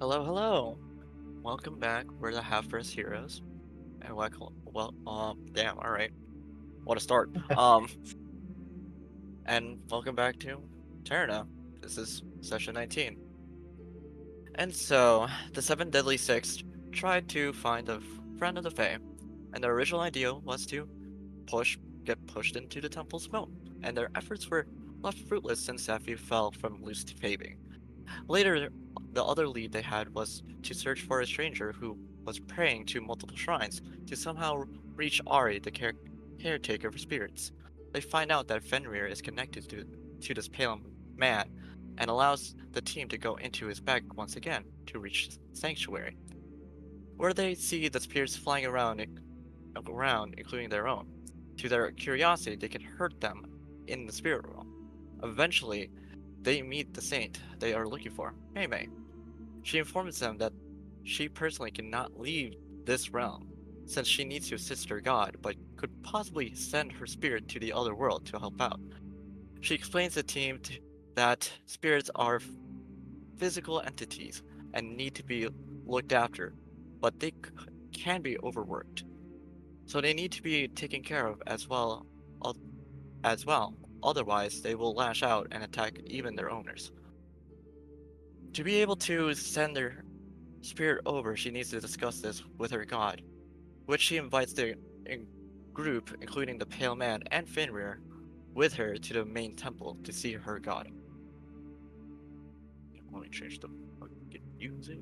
Hello, hello. Welcome back. We're the Half First Heroes. And damn, all right. What a start. And welcome back to Terrana. This is session 19. And so, the Seven Deadly Six tried to find a friend of the Fae, and their original idea was to get pushed into the temple's moat, and their efforts were left fruitless since Safi fell from loose paving. Later, the other lead they had was to search for a stranger who was praying to multiple shrines to somehow reach Ari, the caretaker of spirits. They find out that Fenrir is connected to this pale man and allows the team to go into his bag once again to reach Sanctuary, where they see the spirits flying around, including their own. To their curiosity, they can hurt them in the spirit realm. Eventually, they meet the saint they are looking for, May. She informs them that she personally cannot leave this realm, since she needs to assist her god, but could possibly send her spirit to the other world to help out. She explains to the team that spirits are physical entities and need to be looked after, but they can be overworked, so they need to be taken care of al- as well. Otherwise, they will lash out and attack even their owners. To be able to send their spirit over, she needs to discuss this with her god, which she invites the group, including the Pale Man and Fenrir, with her to the main temple to see her god. Let me change the fucking music.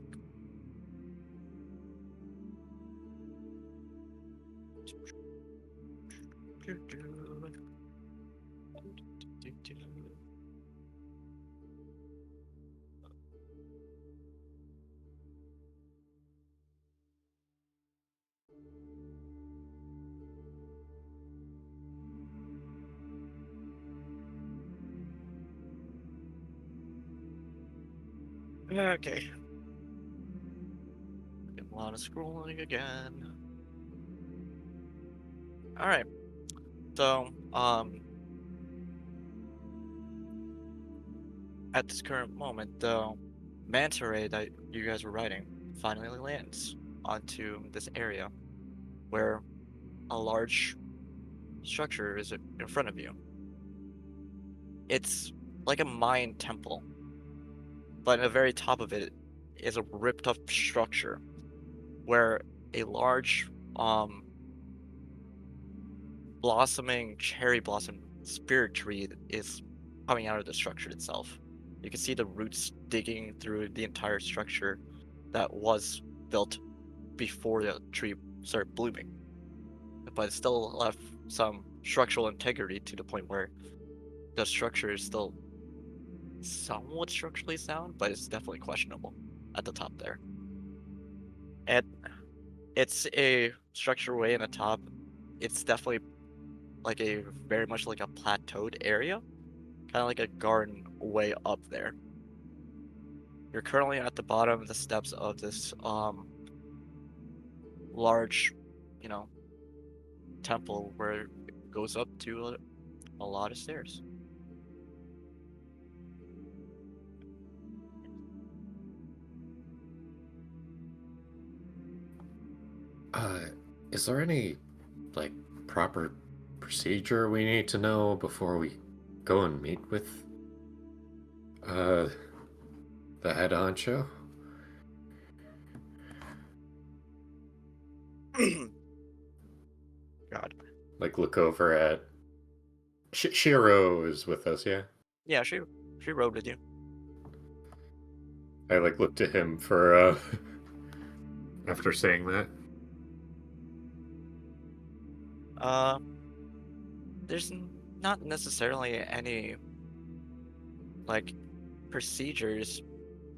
Okay. A lot of scrolling again. Alright, so, at this current moment, the manta ray that you guys were riding finally lands onto this area where a large structure is in front of you. It's like a Mayan temple, but at the very top of it is a ripped up structure where a large, blossoming cherry blossom spirit tree is coming out of the structure itself. You can see the roots digging through the entire structure that was built before the tree started blooming, but it still left some structural integrity to the point where the structure is still somewhat structurally sound, but it's definitely questionable at the top there. And it's a structure way in the top. It's definitely like a very much like a plateaued area, kind of like a garden way up there. You're currently at the bottom of the steps of this large, you know, temple where it goes up to a lot of stairs. Uh, is there any, like, proper procedure we need to know before we go and meet with, uh, the head honcho? God. Like, look over at. Shiro is with us, yeah? Yeah, she rode with you. I, like, looked at him for, after saying that. Uh, there's not necessarily any like procedures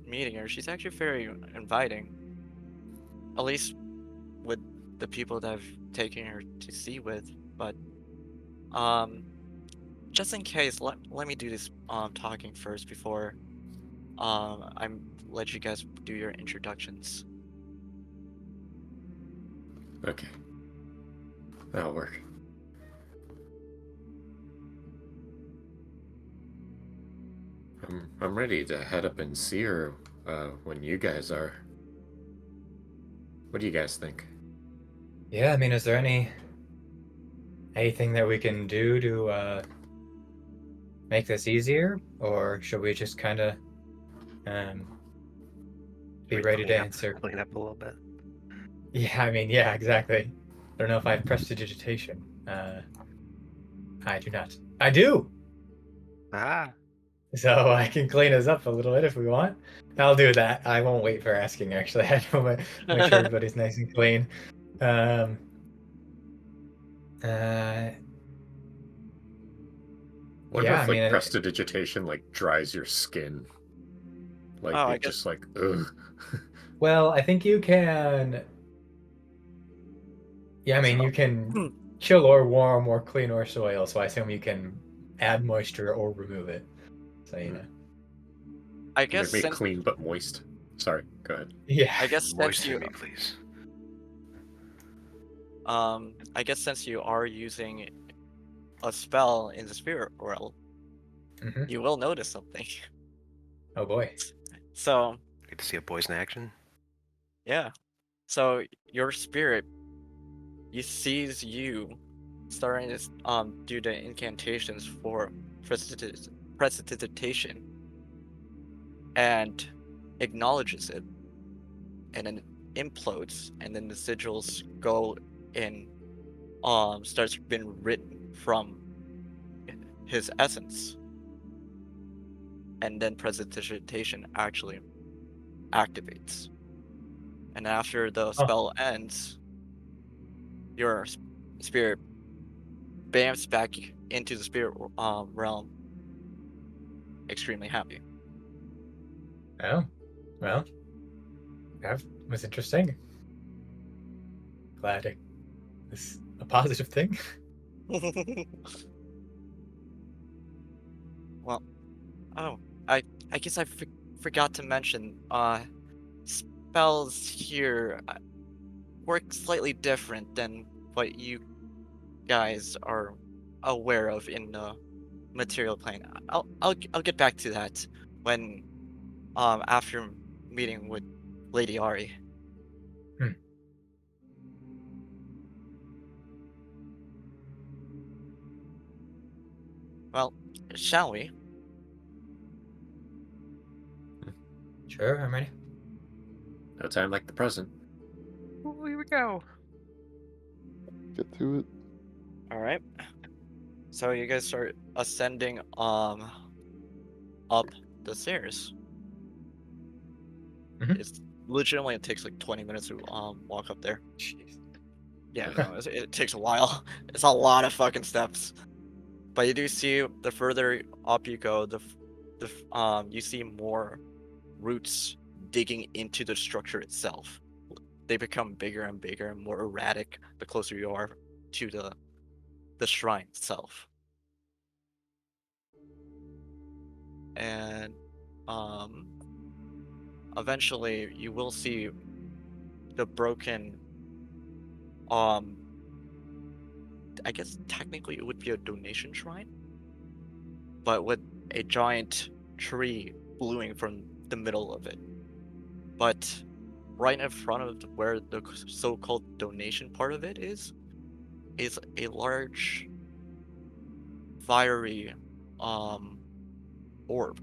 meeting her. She's actually very inviting, at least with the people that I've taken her to see with. But um, just in case, let me do this talking first before I'm let you guys do your introductions. Okay. That'll work. I'm ready to head up and see her. when you guys are. What do you guys think? Yeah, I mean, is there anything that we can do to make this easier, or should we just kind of um, be We ready to answer? clean up a little bit. Yeah, I mean, yeah, exactly. I don't know if I have prestidigitation. I do not. I do. Ah, So I can clean us up a little bit if we want. I'll do that. I won't wait for asking, actually. I will make sure everybody's nice and clean. Um, uh, What yeah, I if mean, like prestidigitation like dries your skin? Oh, Like I it guess. just like ugh. well, I think you can. Yeah, I mean, So, you can chill or warm or clean or soil, so I assume you can add moisture or remove it. So, you know. I guess Like make it since clean but moist. Sorry, go ahead. Yeah. I guess since moisten you me, please. are using a spell in the spirit world, Hmm. you will notice something. Oh boy. So Get to see a boys in action. yeah, so your spirit, you sees you starting to do the incantations for prestidigitation and acknowledges it, and then implodes, and then the sigils go in, starts being written from his essence, and then prestidigitation actually activates. And after the Oh, spell ends, your spirit bamps back into the spirit realm, extremely happy. oh. Well, that was interesting. Glad it's a positive thing. Well, oh, I guess I forgot to mention, spells here work slightly different than what you guys are aware of in the material plane. I'll get back to that when after meeting with Lady Ari. Hmm. Well, shall we? Sure, I'm ready. No time like the present. Ooh, here we go. Get to it. All right. So you guys start ascending up the stairs. Mhm. It's legitimately, it takes like 20 minutes to walk up there. Jeez. Yeah, no, it takes a while. It's a lot of fucking steps. But you do see the further up you go, you see more roots digging into the structure itself. They become bigger and bigger and more erratic the closer you are to the shrine itself. And um eventually you will see the broken, um I guess technically it would be a donation shrine, but with a giant tree blooming from the middle of it. But right in front of where the so-called donation part of it is a large fiery um orb,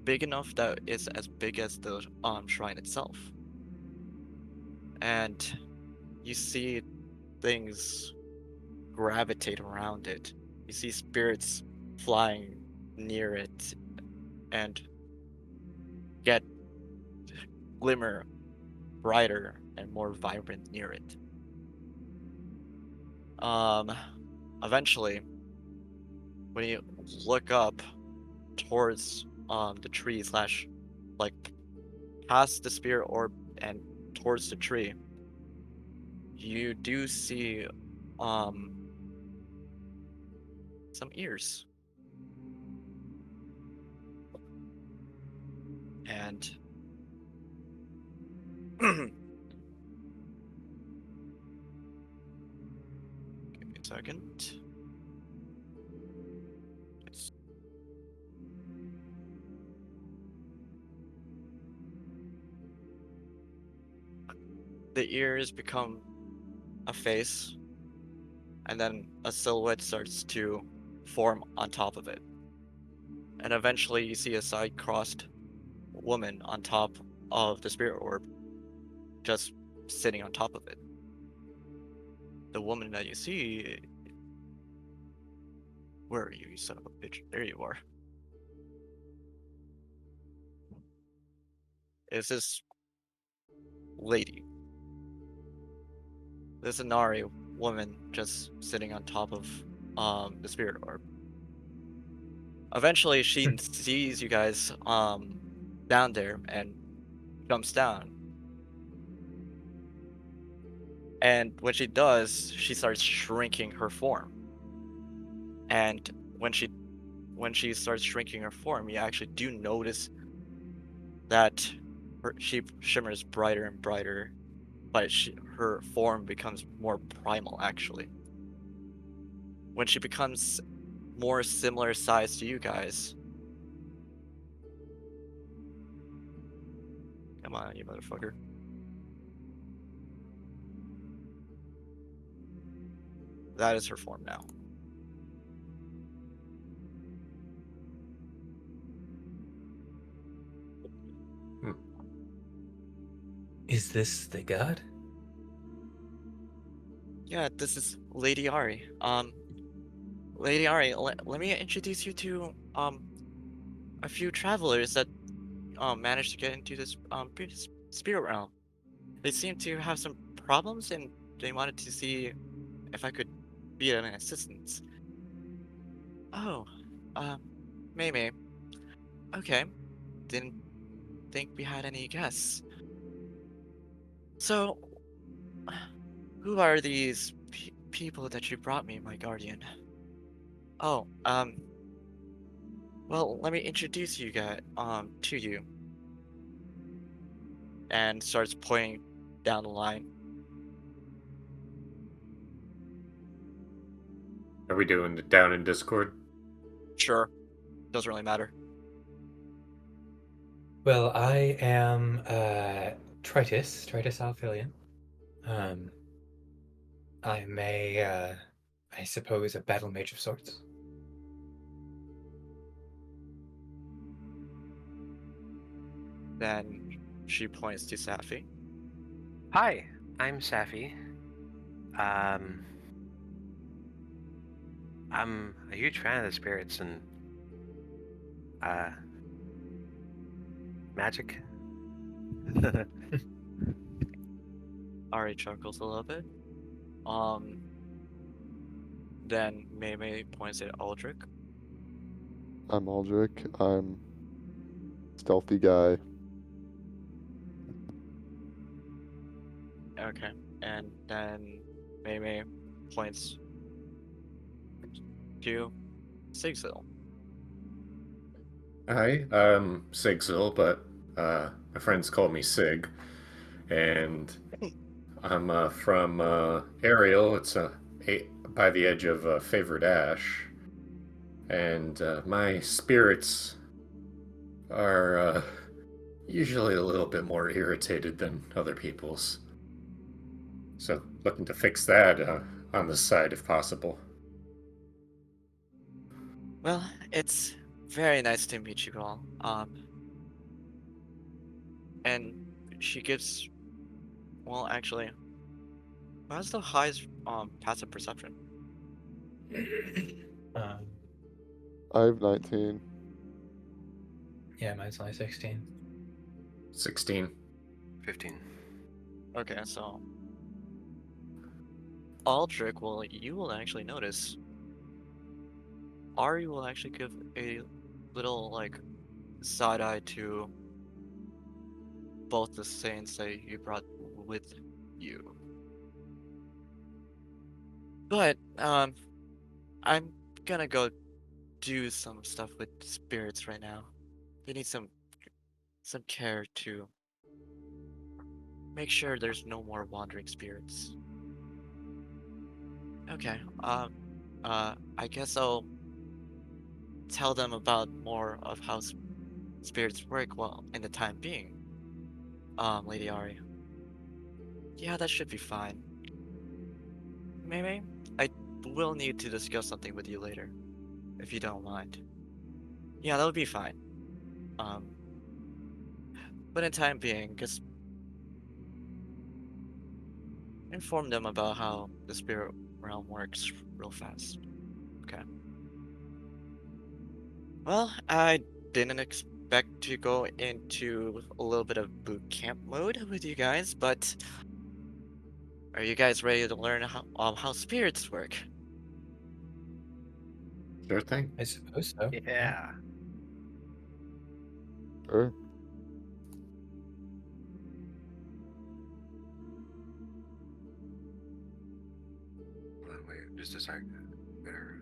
big enough that it's as big as the shrine itself. And you see things gravitate around it. You see spirits flying near it and get glimmer brighter and more vibrant near it. Um, Eventually, when you look up towards the tree slash like past the spirit orb and towards the tree, you do see um some ears. And give me a second. It's the ears become a face, and then a silhouette starts to form on top of it. And eventually you see a side-crossed woman on top of the spirit orb, just sitting on top of it. The woman that you see, where are you, you son of a bitch? There you are. Is this lady. This Inari woman just sitting on top of the spirit orb. Eventually she sees you guys down there and jumps down. And when she does, she starts shrinking her form. And when she starts shrinking her form, you actually do notice that she shimmers brighter and brighter, but her form becomes more primal actually. When she becomes more similar size to you guys, come on, you motherfucker. That is her form now. Is this the god? Yeah, this is Lady Ari. Lady Ari, let me introduce you to a few travelers that managed to get into this spirit realm. They seem to have some problems, and they wanted to see if I could be an assistance. Oh, um, Mei. Okay, didn't think we had any guests. So, who are these people that you brought me, my guardian? Oh, well, let me introduce you guys, to you. And starts pointing down the line. Are we doing it down in Discord? Sure, doesn't really matter. Well, I am Tritus Alphilion. I'm I suppose a battle mage of sorts. Then she points to Safi. Hi, I'm Safi. I'm a huge fan of the spirits and magic. Ari chuckles a little bit. Then Mei points at Aldrich. I'm Aldrich. I'm stealthy guy. Okay, and then Mei points to Sigzil. Hi, I'm Sigzil, but my friends call me Sig, and I'm from Ariel. It's by the edge of Favored Ash, and my spirits are usually a little bit more irritated than other people's. So looking to fix that on the side if possible. Well, it's very nice to meet you all. And she gives, well, actually, who has the highest passive perception? I have 19. Yeah, mine's only 16. 16. 15. Okay, so Aldrich you will actually notice. Ari will actually give a little like side eye to both the saints that you brought with you. But I'm gonna go do some stuff with spirits right now. They need some care to make sure there's no more wandering spirits. Okay, I guess I'll tell them about more of how spirits work, well, in the time being, Lady Ari. Yeah, that should be fine. Maybe I will need to discuss something with you later, if you don't mind. Yeah, that would be fine. Um, but in time being, just inform them about how the spirit realm works real fast. Okay. Well, I didn't expect to go into a little bit of boot camp mode with you guys, but are you guys ready to learn how spirits work? Sure thing. I suppose so. Yeah. Sure. Hold on, wait, just a sec. Better.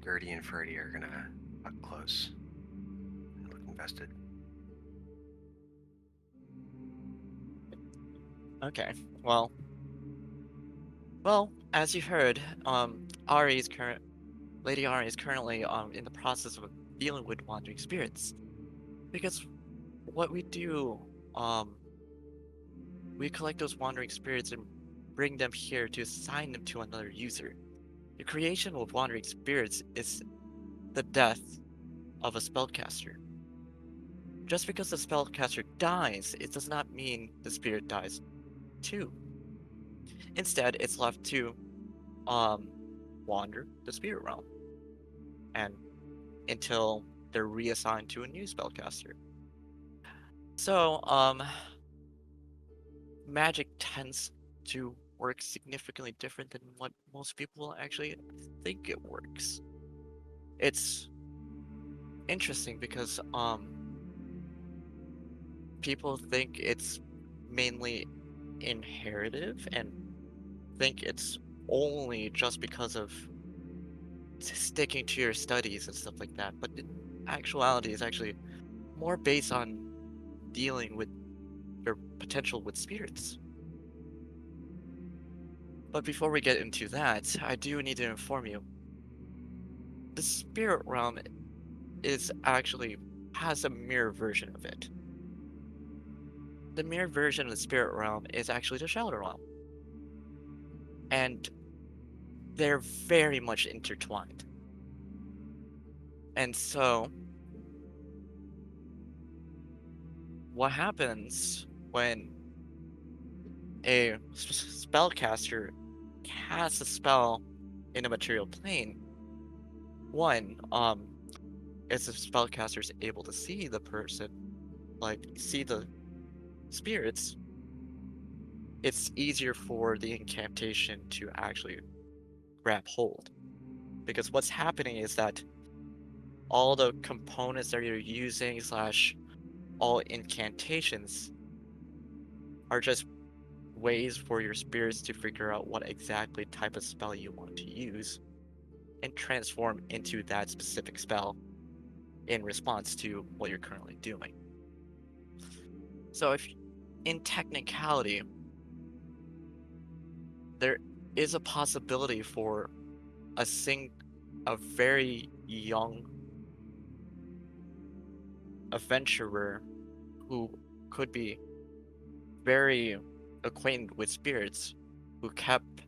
Gertie and Ferdy are gonna up close and look invested. Okay. Well, as you heard, Ari's current Lady Ari is currently in the process of dealing with wandering spirits. Because what we do, um, we collect those wandering spirits and bring them here to assign them to another user. The creation of wandering spirits is the death of a spellcaster. Just because the spellcaster dies, it does not mean the spirit dies too. Instead, it's left to um wander the spirit realm and until they're reassigned to a new spellcaster. So, magic tends to work significantly different than what most people actually think it works. It's interesting because people think it's mainly inheritive and think it's only just because of sticking to your studies and stuff like that, but in actuality it's actually more based on dealing with your potential with spirits. But before we get into that, I do need to inform you. The spirit realm is actually has a mirror version of it. The mirror version of the spirit realm is actually the shadow realm. And they're very much intertwined. And so, what happens when a spellcaster casts a spell in a material plane? One, if the spellcaster is able to see the person, like see the spirits, it's easier for the incantation to actually grab hold. Because what's happening is that all the components that you're using slash all incantations are just ways for your spirits to figure out what exactly type of spell you want to use and transform into that specific spell in response to what you're currently doing. So if in technicality there is a possibility for a very young adventurer who could be very acquainted with spirits, who kept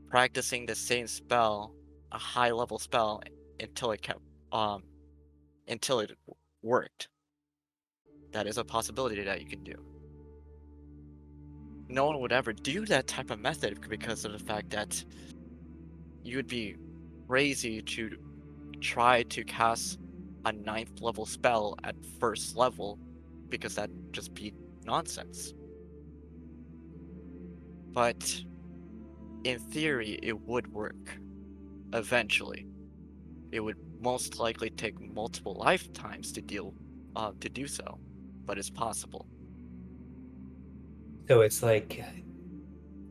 practicing the same spell, a high level spell, until it kept until it worked. That is a possibility that you can do. No one would ever do that type of method because of the fact that you would be crazy to try to cast a 9th level spell at first level because that'd just be nonsense. But in theory, it would work eventually. It would most likely take multiple lifetimes to do so, but it's possible. So it's like,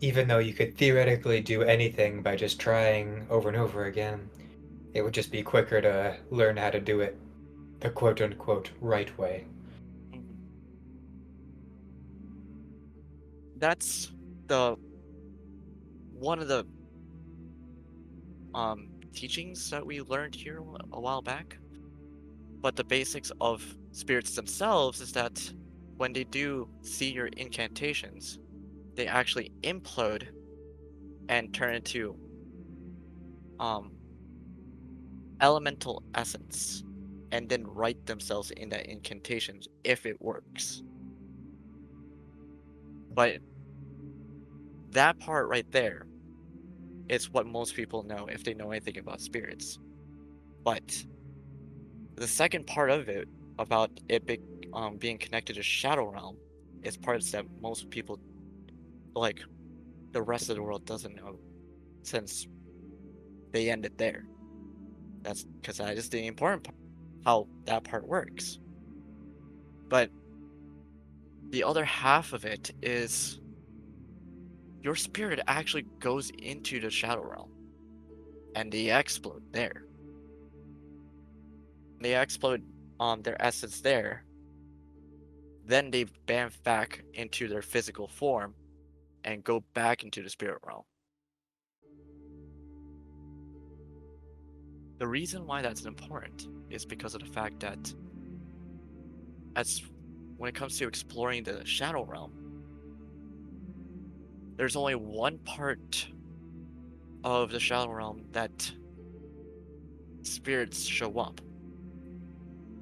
even though you could theoretically do anything by just trying over and over again, it would just be quicker to learn how to do it the quote unquote right way. Mhm. That's the one of the teachings that we learned here a while back. But the basics of spirits themselves is that when they do see your incantations, they actually implode and turn into um elemental essence, and then write themselves in that incantations if it works. But that part right there is what most people know if they know anything about spirits. But the second part of it, about it being connected to Shadow Realm, is parts that most people, like the rest of the world, doesn't know, since they ended there. That's because that is the important part, how that part works. But the other half of it is your spirit actually goes into the Shadow Realm, and they explode there. They explode their essence there. Then they bamf back into their physical form and go back into the spirit realm. The reason why that's important is because of the fact that when it comes to exploring the Shadow Realm, there's only one part of the Shadow Realm that spirits show up.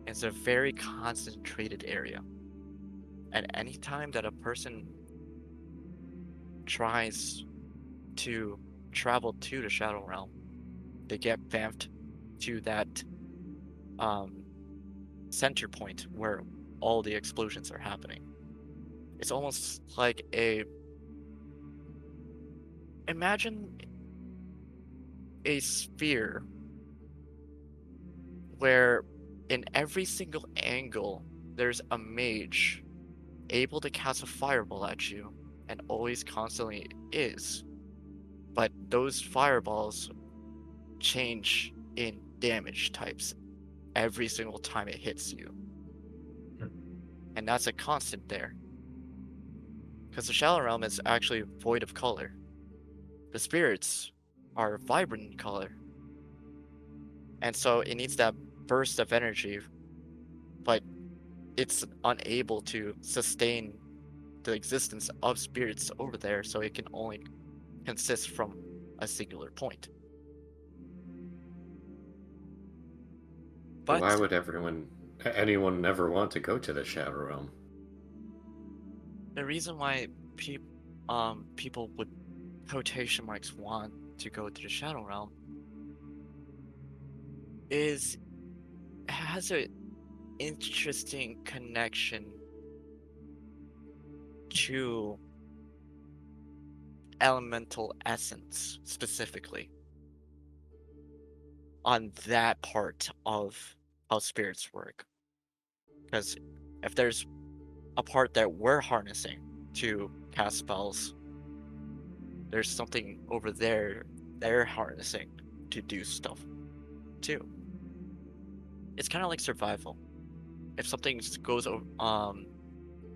It's a very concentrated area. At any time that a person tries to travel to the Shadow Realm, they get bamfed to that center point where all the explosions are happening. It's almost like imagine a sphere where in every single angle there's a mage able to cast a fireball at you, and always constantly is. But those fireballs change in damage types every single time it hits you. And that's a constant there. Because the Shadow Realm is actually void of color. The spirits are vibrant in color. And so it needs that burst of energy, but it's unable to sustain the existence of spirits over there, so it can only consist from a singular point. But why But would anyone ever want to go to the Shadow Realm? the reason why people would quotation marks want to go to the Shadow Realm is it has an interesting connection to elemental essence specifically on that part of how spirits work. Because if there's a part that we're harnessing to cast spells, there's something over there they're harnessing to do stuff too. It's kind of like survival. If something goes,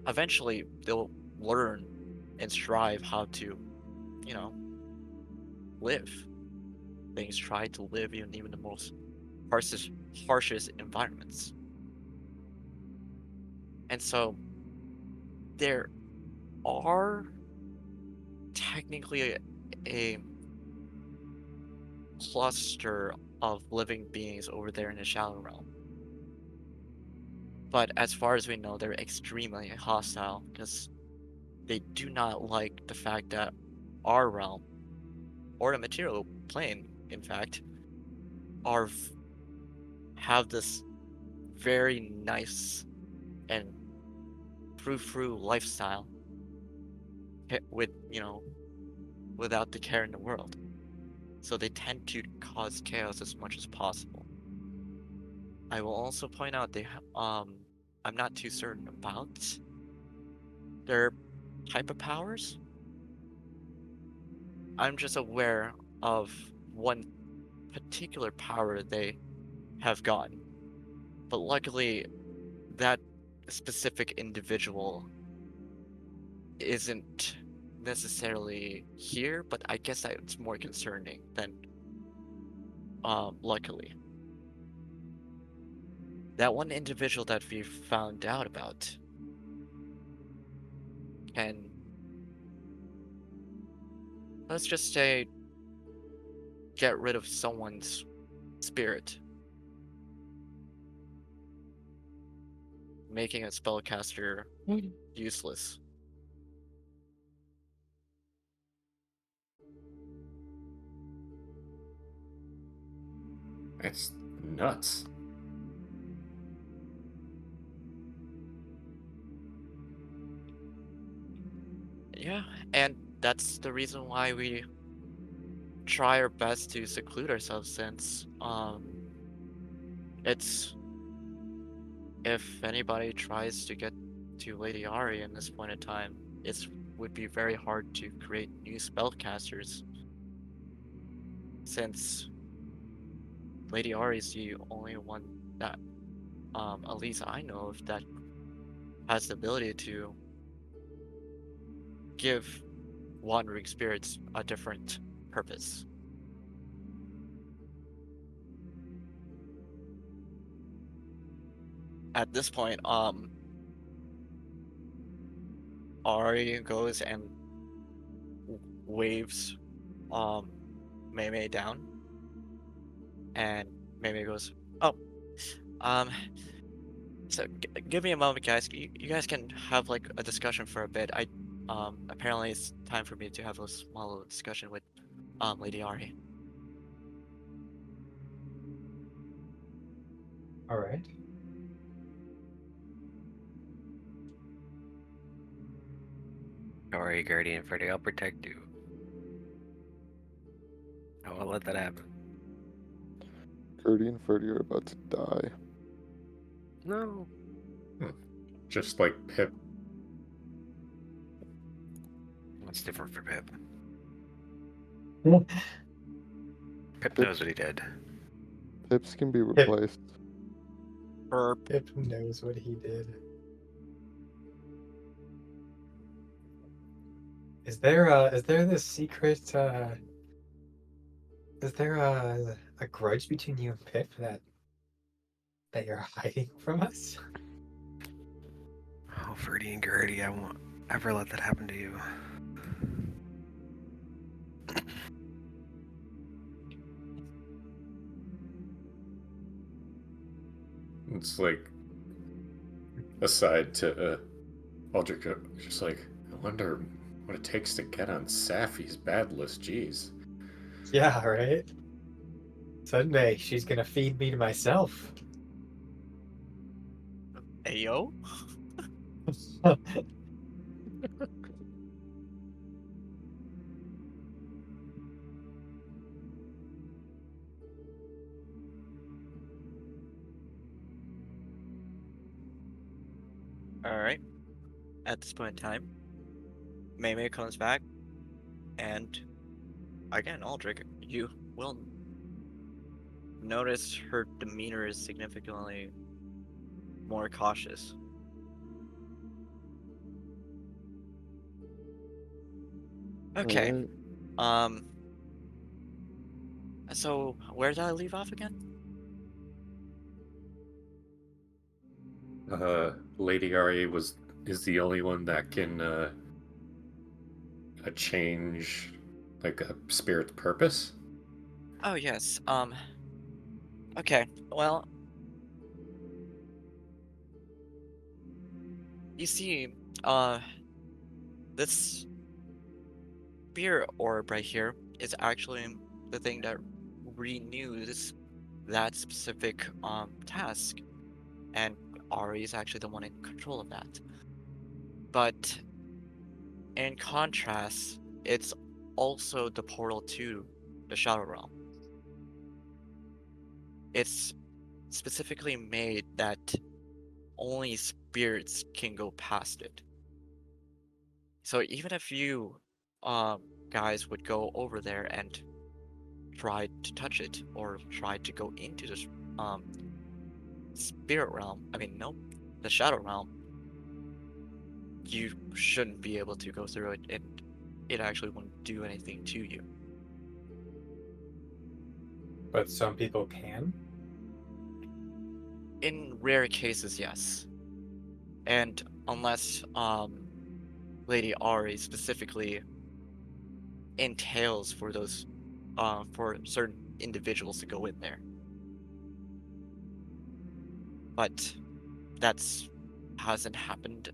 eventually they'll learn and strive how to, you know, live. Things try to live even the most harshest environments. And so there are technically a cluster of living beings over there in the Shadow Realm. But as far as we know, they're extremely hostile because they do not like the fact that our realm, or the material plane, in fact, are have this very nice and frou-frou lifestyle with, without the care in the world. So they tend to cause chaos as much as possible. I will also point out I'm not too certain about their type of powers. I'm just aware of one particular power they have gotten. But luckily, that specific individual isn't necessarily here, but I guess that's more concerning than luckily. That one individual that we found out about can let's just say, get rid of someone's spirit, making a spellcaster useless. It's nuts. Yeah, and that's the reason why we try our best to seclude ourselves, since it's, if anybody tries to get to Lady Ari in this point in time, it would be very hard to create new spellcasters, since Lady Ari is the only one that, at least I know of, that has the ability to give wandering spirits a different purpose. At this point, Ari goes and waves Mei Mei down, and Mei Mei goes, "Oh, um, so give me a moment, guys. You guys can have like a discussion for a bit. Apparently it's time for me to have a small discussion with Lady Ari." All right. Don't worry, Guardian Freddy, I'll protect you. I won't let that happen. Gertie and Ferdy are about to die. No. Just like Pip. What's different for Pip? Yeah. Pip Pip- knows what he did. Pips can be replaced. Burp. Pip knows what he did. Is there this secret is there a grudge between you and Pip that you're hiding from us? Oh, Freddy and Gertie, I won't ever let that happen to you. It's like aside to Aldrich, just like, I wonder what it takes to get on Safi's bad list. Jeez. Yeah, right. Someday she's gonna feed me to myself. Ayo? Alright. At this point in time, Mei Mei comes back, and again, Aldrich, you will notice her demeanor is significantly more cautious. Okay. Alright. So where did I leave off again? Lady Ari is the only one that can change like a spirit's purpose. Oh yes. Okay. Well, you see, this spirit orb right here is actually the thing that renews that specific task, and Ari is actually the one in control of that. But in contrast, it's also the portal to the Shadow Realm. It's specifically made that only spirits can go past it. So even if you guys would go over there and try to touch it, or try to go into the spirit realm, I mean, no, the Shadow Realm, you shouldn't be able to go through it, and it actually wouldn't do anything to you. But some people can. In rare cases, yes. And unless Lady Ari specifically entails for those for certain individuals to go in there. But that's hasn't happened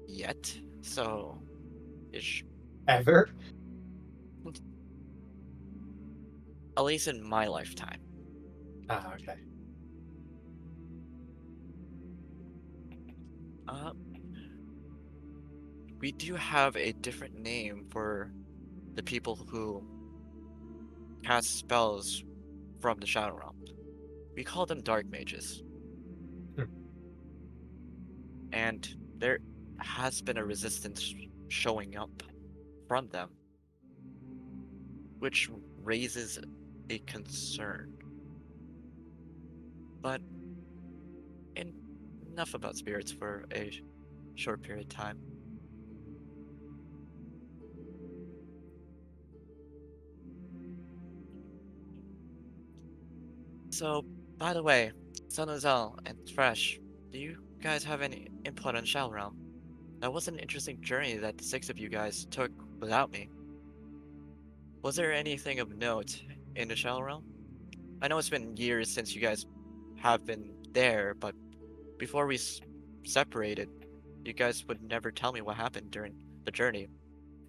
yet, so it's Ever? at least in my lifetime. Ah, okay. Uh, we do have a different name for the people who cast spells from the Shadow Realm. We call them Dark Mages. Hmm. And there has been a resistance showing up from them, which raises a concern. But enough about spirits for a short period of time. So, by the way, Sunozel and Thresh, do you guys have any input on Shadow Realm? That was an interesting journey that the 6 of you guys took without me. Was there anything of note in the Shadow Realm? I know it's been years since you guys have been there, but before we separated, you guys would never tell me what happened during the journey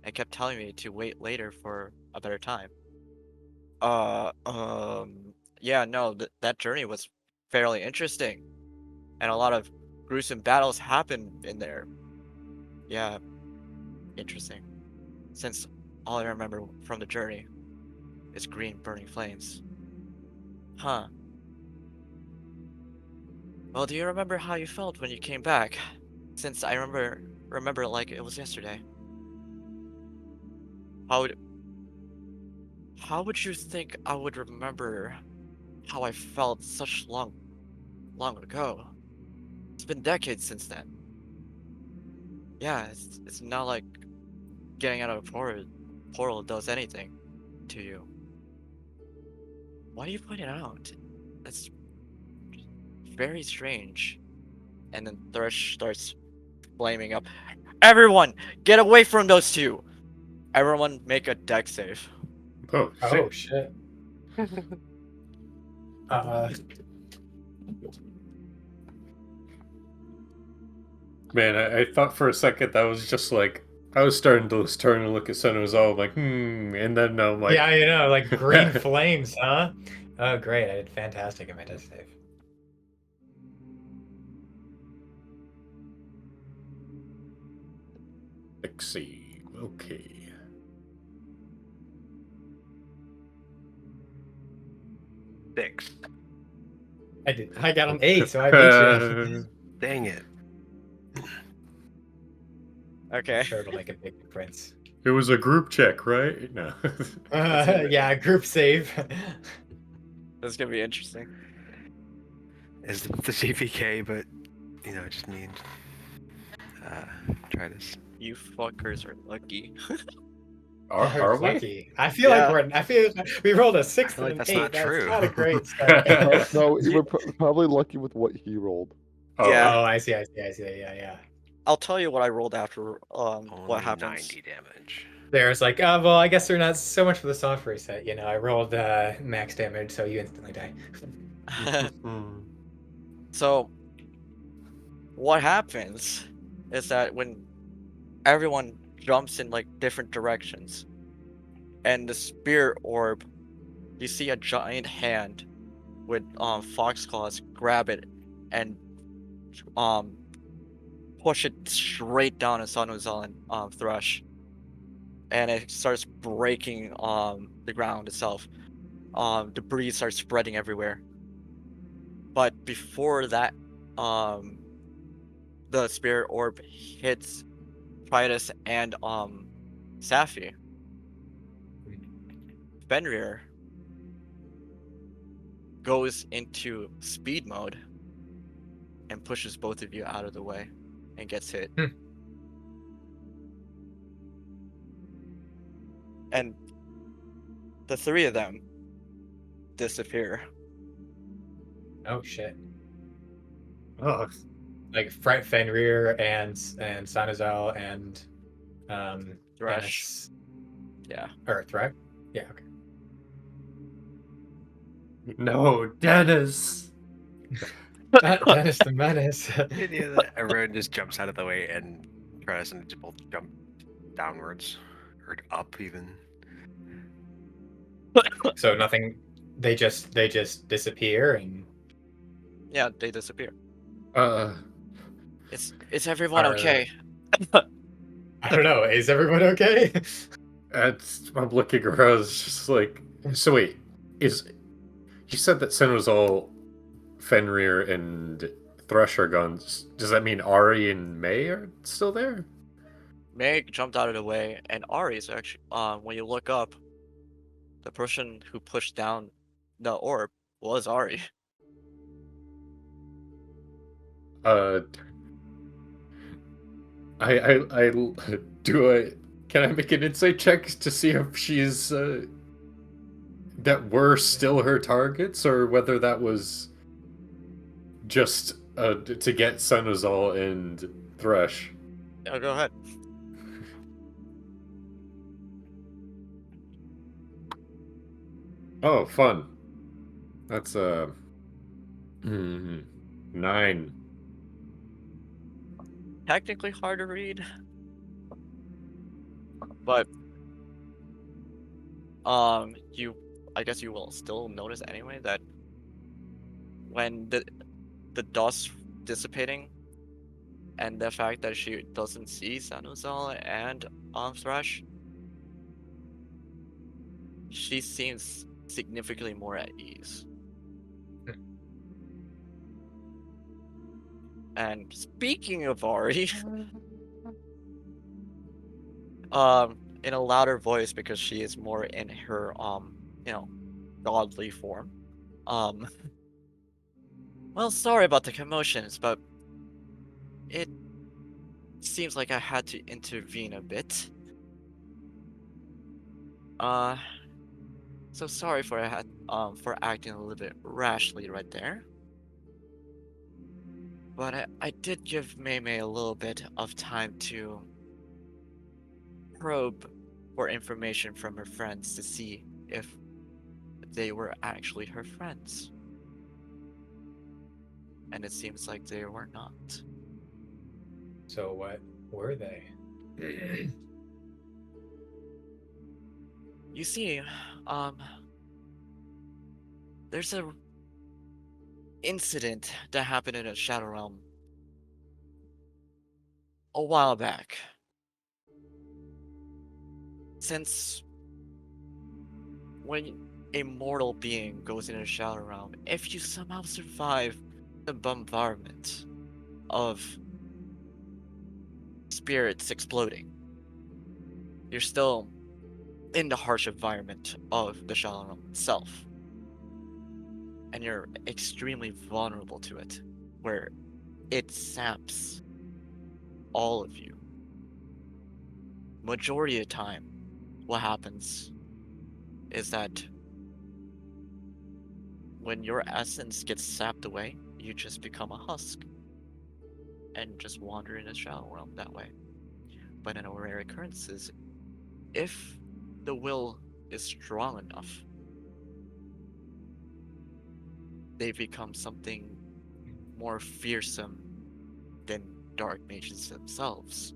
and kept telling me to wait later for a better time. Yeah, no, that journey was fairly interesting, and a lot of gruesome battles happened in there. Yeah, interesting. Since all I remember from the journey is green burning flames. Huh. Well, do you remember how you felt when you came back? Since I remember it like it was yesterday. How would how would you think I would remember how I felt such long ago? It's been decades since then. Yeah, it's not like getting out of a portal does anything to you. Why do you point it out? That's very strange. And then Thresh starts flaming up. Everyone, get away from those two! Everyone make a deck save. Oh, Oh shit. shit. Uh, Man, I thought for a second that was just like I was starting to turn and look at Sun. It was all like, and then I'm like, yeah, you know, like green flames, huh? Oh, great! I did fantastic in my death save. let's see, okay. 6. I got an 8, so I beat you. Dang it. Okay. Sure, it'll make a big difference. It was a group check, right? No. Yeah, group save. This is gonna be interesting. Is the CPK, but just mean try this. You fuckers are lucky. Are we? Lucky. I feel Yeah. like we rolled a 6 feel like and an that's 8. not That's true. not a great start. No, you were probably lucky with what he rolled. Oh, Yeah. Oh, I see. Yeah. I'll tell you what I rolled after Only what happens. 90 damage. There's like, oh, well, I guess they're not so much for the soft reset. You know, I rolled max damage, so you instantly die. So what happens is that when everyone jumps in like different directions and the spirit orb, you see a giant hand with fox claws grab it and push it straight down on Sanuzel and Thrush, and it starts breaking the ground itself. Debris starts spreading everywhere. But before that, the spirit orb hits Tritus and Safi. Fenrir goes into speed mode and pushes both of you out of the way and gets hit. And the 3 of them disappear. Oh shit. Oh, like Fenrir and Sanazal and Thresh. Yeah. Earth, right? Yeah, okay. No, Dennis. Dennis the Menace. Everyone just jumps out of the way, and Travis and just both jump downwards or up even. So nothing. They just disappear, and Yeah, they disappear. Uh, Is everyone are. okay? I don't know. Is everyone okay? I'm looking around. It's just like, so wait, is you said that Sin was all Fenrir and Thresh are gone? Does that mean Ari and May are still there? Meg jumped out of the way, and Ari's actually. When you look up, the person who pushed down the orb was Ari. Uh, I do I can I make an insight check to see if she's that were still her targets or whether that was just to get Sunazal and Thresh. Oh, go ahead. Oh, fun. That's 9. Technically hard to read, but you, I guess you will still notice anyway that when the dust dissipating and the fact that she doesn't see Sanuzal and Thresh, she seems significantly more at ease. And speaking of Ari, in a louder voice because she is more in her you know, godly form. Well, sorry about the commotions, but it seems like I had to intervene a bit. Uh, so sorry for acting a little bit rashly right there. But I did give Maymay a little bit of time to probe for information from her friends to see if they were actually her friends. And it seems like they were not. So what were they? You see, there's a incident that happened in a Shadow Realm a while back. Since when a mortal being goes into a Shadow Realm, if you somehow survive the bombardment of spirits exploding, you're still in the harsh environment of the Shadow Realm itself. And you're extremely vulnerable to it, where it saps all of you. Majority of the time, what happens is that when your essence gets sapped away, you just become a husk and just wander in a Shadow Realm that way. But in rare occurrences, if the will is strong enough, they become something more fearsome than dark mages themselves,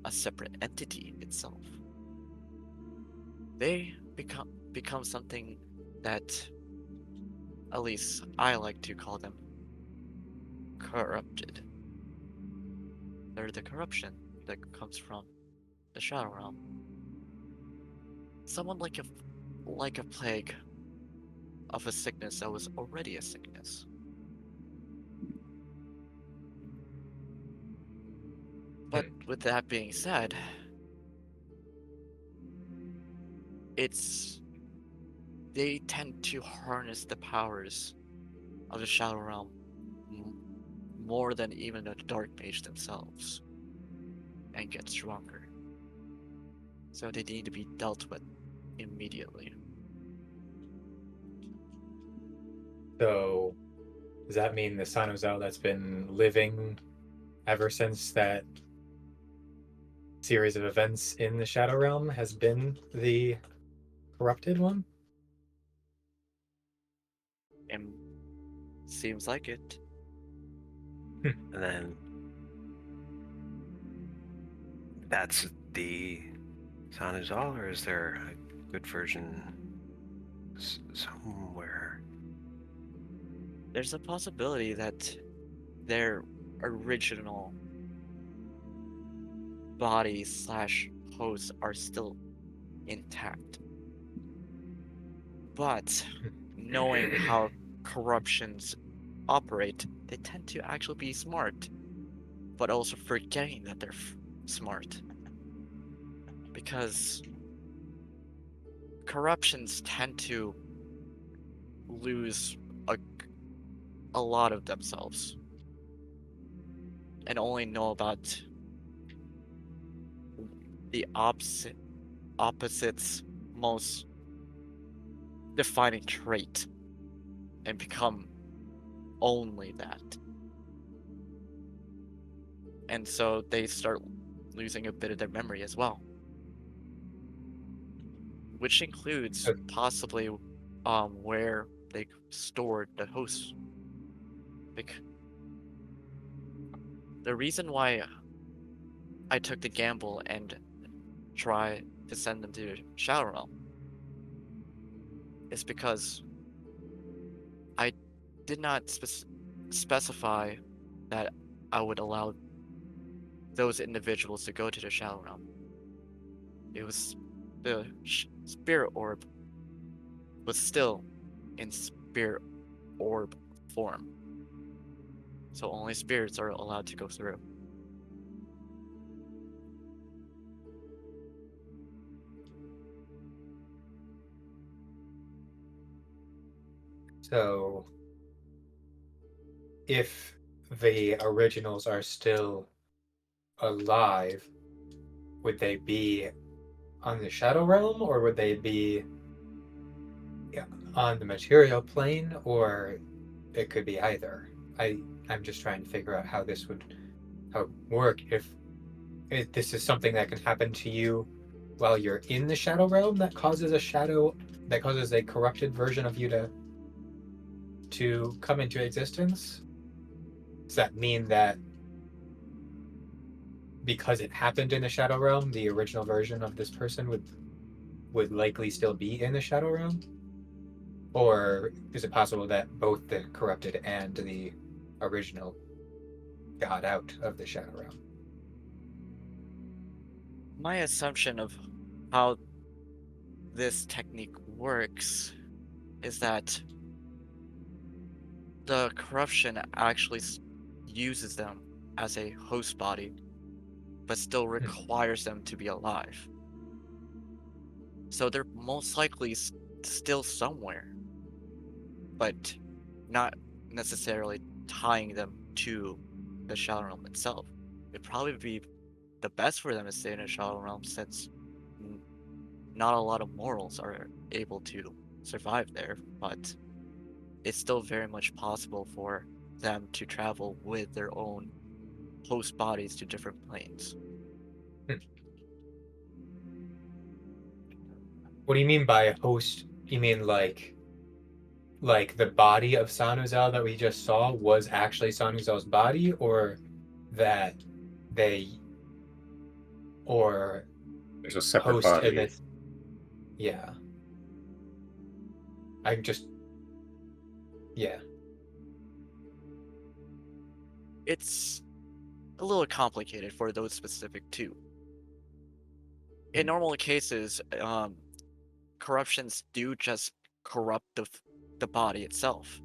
a separate entity itself. They become something that, at least I like to call them, corrupted. They're the corruption that comes from the Shadow Realm. Someone like a plague of a sickness that was already a sickness. But with that being said, they tend to harness the powers of the Shadow Realm more than even the Dark Mage themselves, and get stronger. So they need to be dealt with immediately. So does that mean the Sanozel that's been living ever since that series of events in the Shadow Realm has been the corrupted one? And seems like it. And then that's the Sanuzal, or is there a good version somewhere? There's a possibility that their original bodies slash hosts are still intact. But knowing how corruptions operate, they tend to actually be smart, but also forgetting that they're smart. Because corruptions tend to lose a lot of themselves and only know about the opposite's most defining trait and become only that. And so they start losing a bit of their memory as well. Which includes possibly where they stored the hosts. The reason why I took the gamble and try to send them to Shadow Realm is because I did not specify that I would allow those individuals to go to the Shadow Realm. It was the spirit orb was still in spirit orb form. So only spirits are allowed to go through. So, if the originals are still alive, would they be on the Shadow Realm, or would they be on the material plane, or it could be either? I'm just trying to figure out how this would work. If this is something that can happen to you while you're in the Shadow Realm, that causes a corrupted version of you to come into existence. Does that mean that because it happened in the Shadow Realm, the original version of this person would likely still be in the Shadow Realm? Or is it possible that both the corrupted and the original got out of the Shadow Realm? My assumption of how this technique works is that the corruption actually uses them as a host body, but still requires them to be alive. So they're most likely still somewhere, but not necessarily tying them to the Shadow Realm itself. It'd probably be the best for them to stay in the Shadow Realm since not a lot of mortals are able to survive there, but it's still very much possible for them to travel with their own host bodies to different planes. What do you mean by host? You mean like the body of Sanuzal that we just saw was actually Sanuzal's body, or that they or There's a separate host and body. then yeah. I'm just yeah. It's a little complicated for those specific two. In normal cases, corruptions do just corrupt the body itself.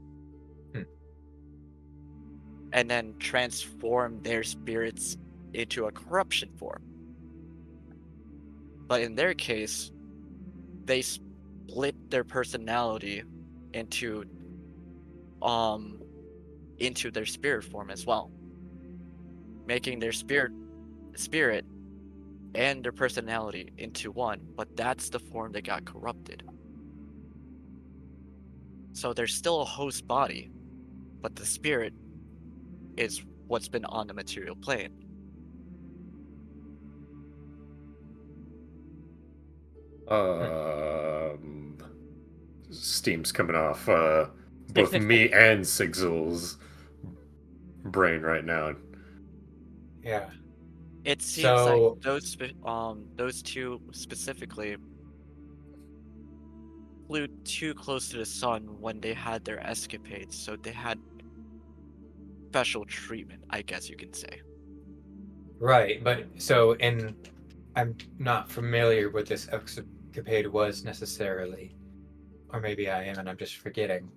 And then transform their spirits into a corruption form. But in their case, they split their personality into their spirit form as well, making their spirit and their personality into one, but that's the form that got corrupted. So there's still a host body, but the spirit is what's been on the material plane. Steam's coming off both me and Sigzil's brain right now. Yeah. It seems like So those two specifically flew too close to the sun when they had their escapades, so they had special treatment, I guess you can say. right, but so in I'm not familiar with this escapade was necessarily, or maybe I am and I'm just forgetting.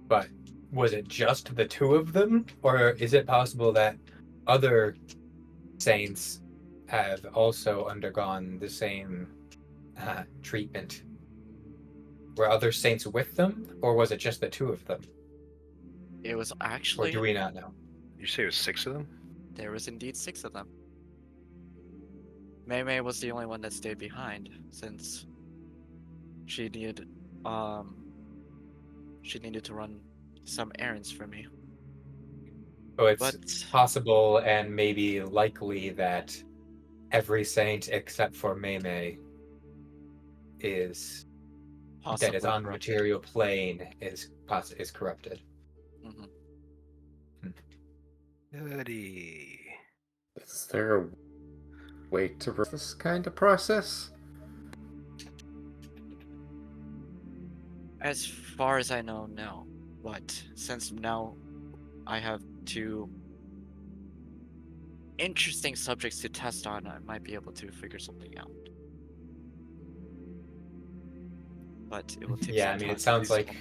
But was it just the two of them, or is it possible that other saints have also undergone the same treatment? Were other saints with them, or was it just the two of them? It was Or actually do we not know? You say it was 6 of them? there was indeed 6 of them. Mei Mei was the only one that stayed behind since she needed to run some errands for me. So it's But possible and maybe likely that every saint except for Mei Mei is that is possibly on the corrupted. material plane is corrupted. Mhm. Goody. Is there a way to reverse this kind of process? As far as I know, no. But since now I have 2 interesting subjects to test on, I might be able to figure something out. But it will take Yeah, some I mean, time it to sounds do so. like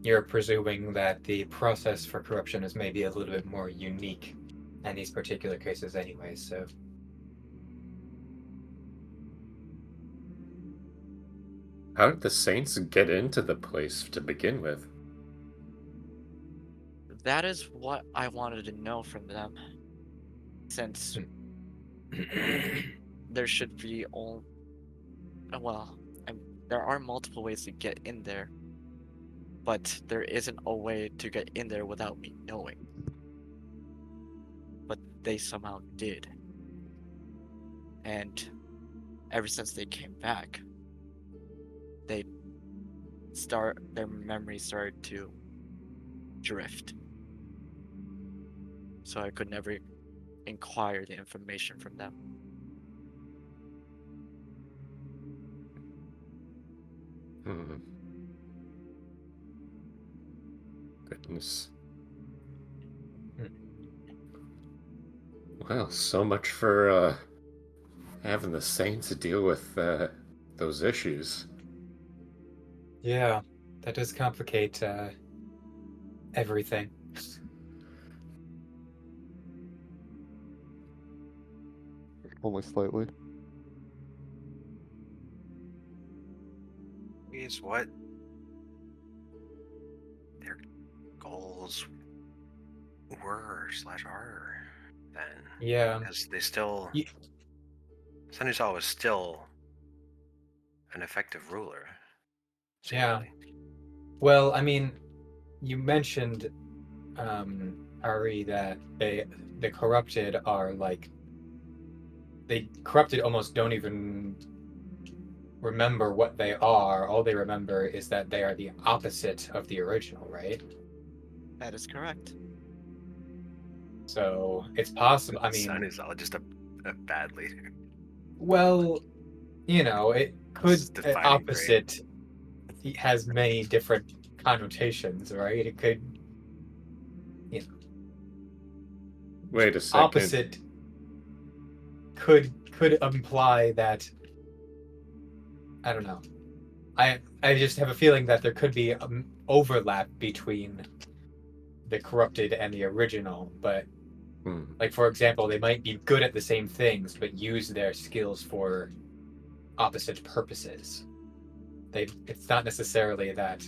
you're presuming that the process for corruption is maybe a little bit more unique in these particular cases anyway, so How did the Saints get into the place to begin with? That is what I wanted to know from them. Since there should be all well, there are multiple ways to get in there, but there isn't a way to get in there without me knowing. But they somehow did. And ever since they came back, their memories started to drift. So I could never inquire the information from them. Goodness. Well, so much for having the Saints deal with those issues. yeah, that does complicate everything. Only slightly. Is what their goals were / are then. Yeah. Because they still Ye- Sunnyzal was still an effective ruler. Yeah. Seemingly. Well, I mean, you mentioned Ari, that the corrupted are like they corrupted almost don't even remember what they are. All they remember is that they are the opposite of the original, right? That is correct. So it's possible. I mean, Sunnyzal just a bad leader. well, you know, it could It's defining opposite has many different connotations, right? It could, you know, Wait a second. opposite could imply that, I don't know. I just have a feeling that there could be overlap between the corrupted and the original, but like, for example, they might be good at the same things but use their skills for opposite purposes. It's not necessarily that,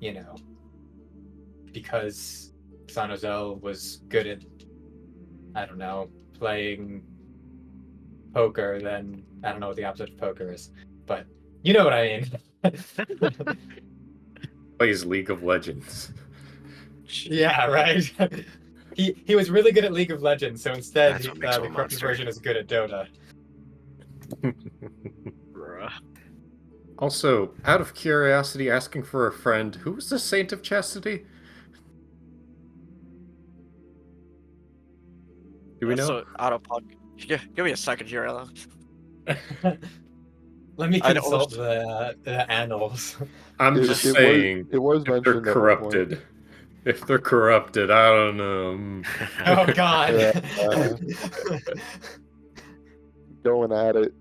you know, because Sanozel was good at, I don't know, playing poker, then I don't know what the opposite of poker is, but you know what I mean. Plays League of Legends. Yeah, right. He was really good at League of Legends, so instead That's what makes him the a corrupted monster. version is good at Dota. Also, out of curiosity, asking for a friend, who was the Saint of Chastity? Do we That's know? so out of pocket. Give me a second here. Let me I know. consult the annals. I'm It, just it saying, was if they're mentioned at one point. corrupted. If they're corrupted, I don't know. Oh God. Yeah. Going at it.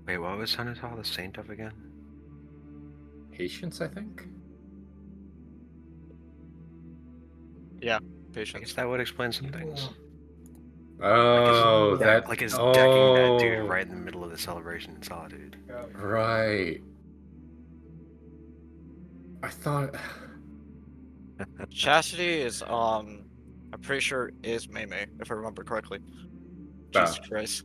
Wait, what was Senator the saint of again? Patience, I think? Yeah, I patience. guess that would explain some things. Oh, that. Like his oh, decking that dude right in the middle of the celebration in Solitude. Right. I thought. Chastity is I'm pretty sure is Mei Mei, if I remember correctly. Ah. Jesus Christ.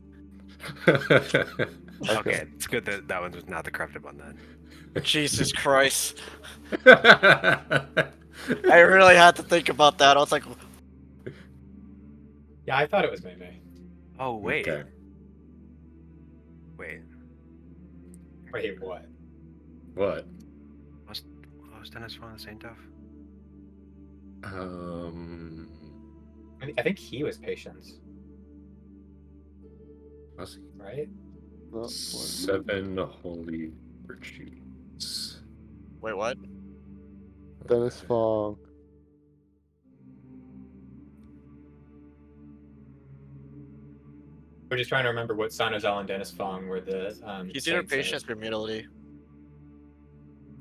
Okay, it's good that that one was not the corrupted one then. Jesus Christ. I really had to think about that. I was like, Yeah, I thought it was Mei Mei. Oh wait, Okay. wait. Wait, what? What? What was Dennis Vaughn the saint of? I think he was Patience, Was he? right? Not one. 7 holy virtues. wait, what? Dennis Fong. We're just trying to remember what Sanozal and Dennis Fong were the He's either saints of. patience or humility.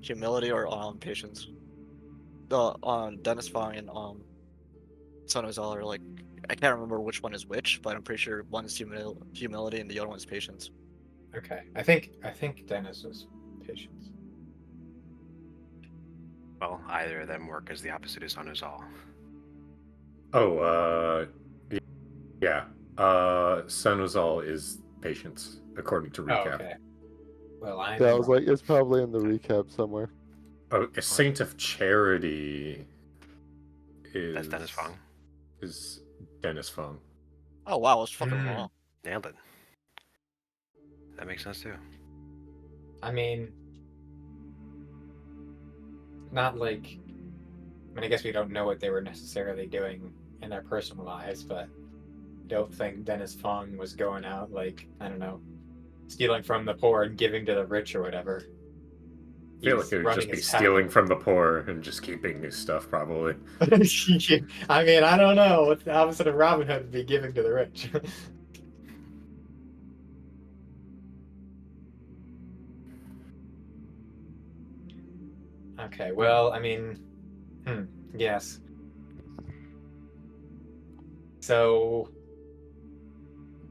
Humility or patience. The Dennis Fong and Son of Zal are like, I can't remember which one is which, but I'm pretty sure one is humility and the other one is patience. Okay, I think Dennis was Patience. Well, either of them work as the opposite of Sanozal. Oh, yeah. Sanozal is patience, according to Oh, recap. okay. Well, I Yeah, I was like, it's probably in the recap somewhere. Oh, a Saint of Charity is. That's Dennis Fong. Is Dennis Fong. Oh wow, I was fucking Hmm. wrong. Nailed it. That makes sense too. I mean, not like. I mean, I guess we don't know what they were necessarily doing in their personal lives, but I don't think Dennis Fong was going out like, I don't know, stealing from the poor and giving to the rich or whatever. I feel like it would just be stealing from the poor and just keeping his stuff, probably. I mean, I don't know. What's the opposite of Robin Hood would be giving to the rich? Okay, well, I mean, yes. So,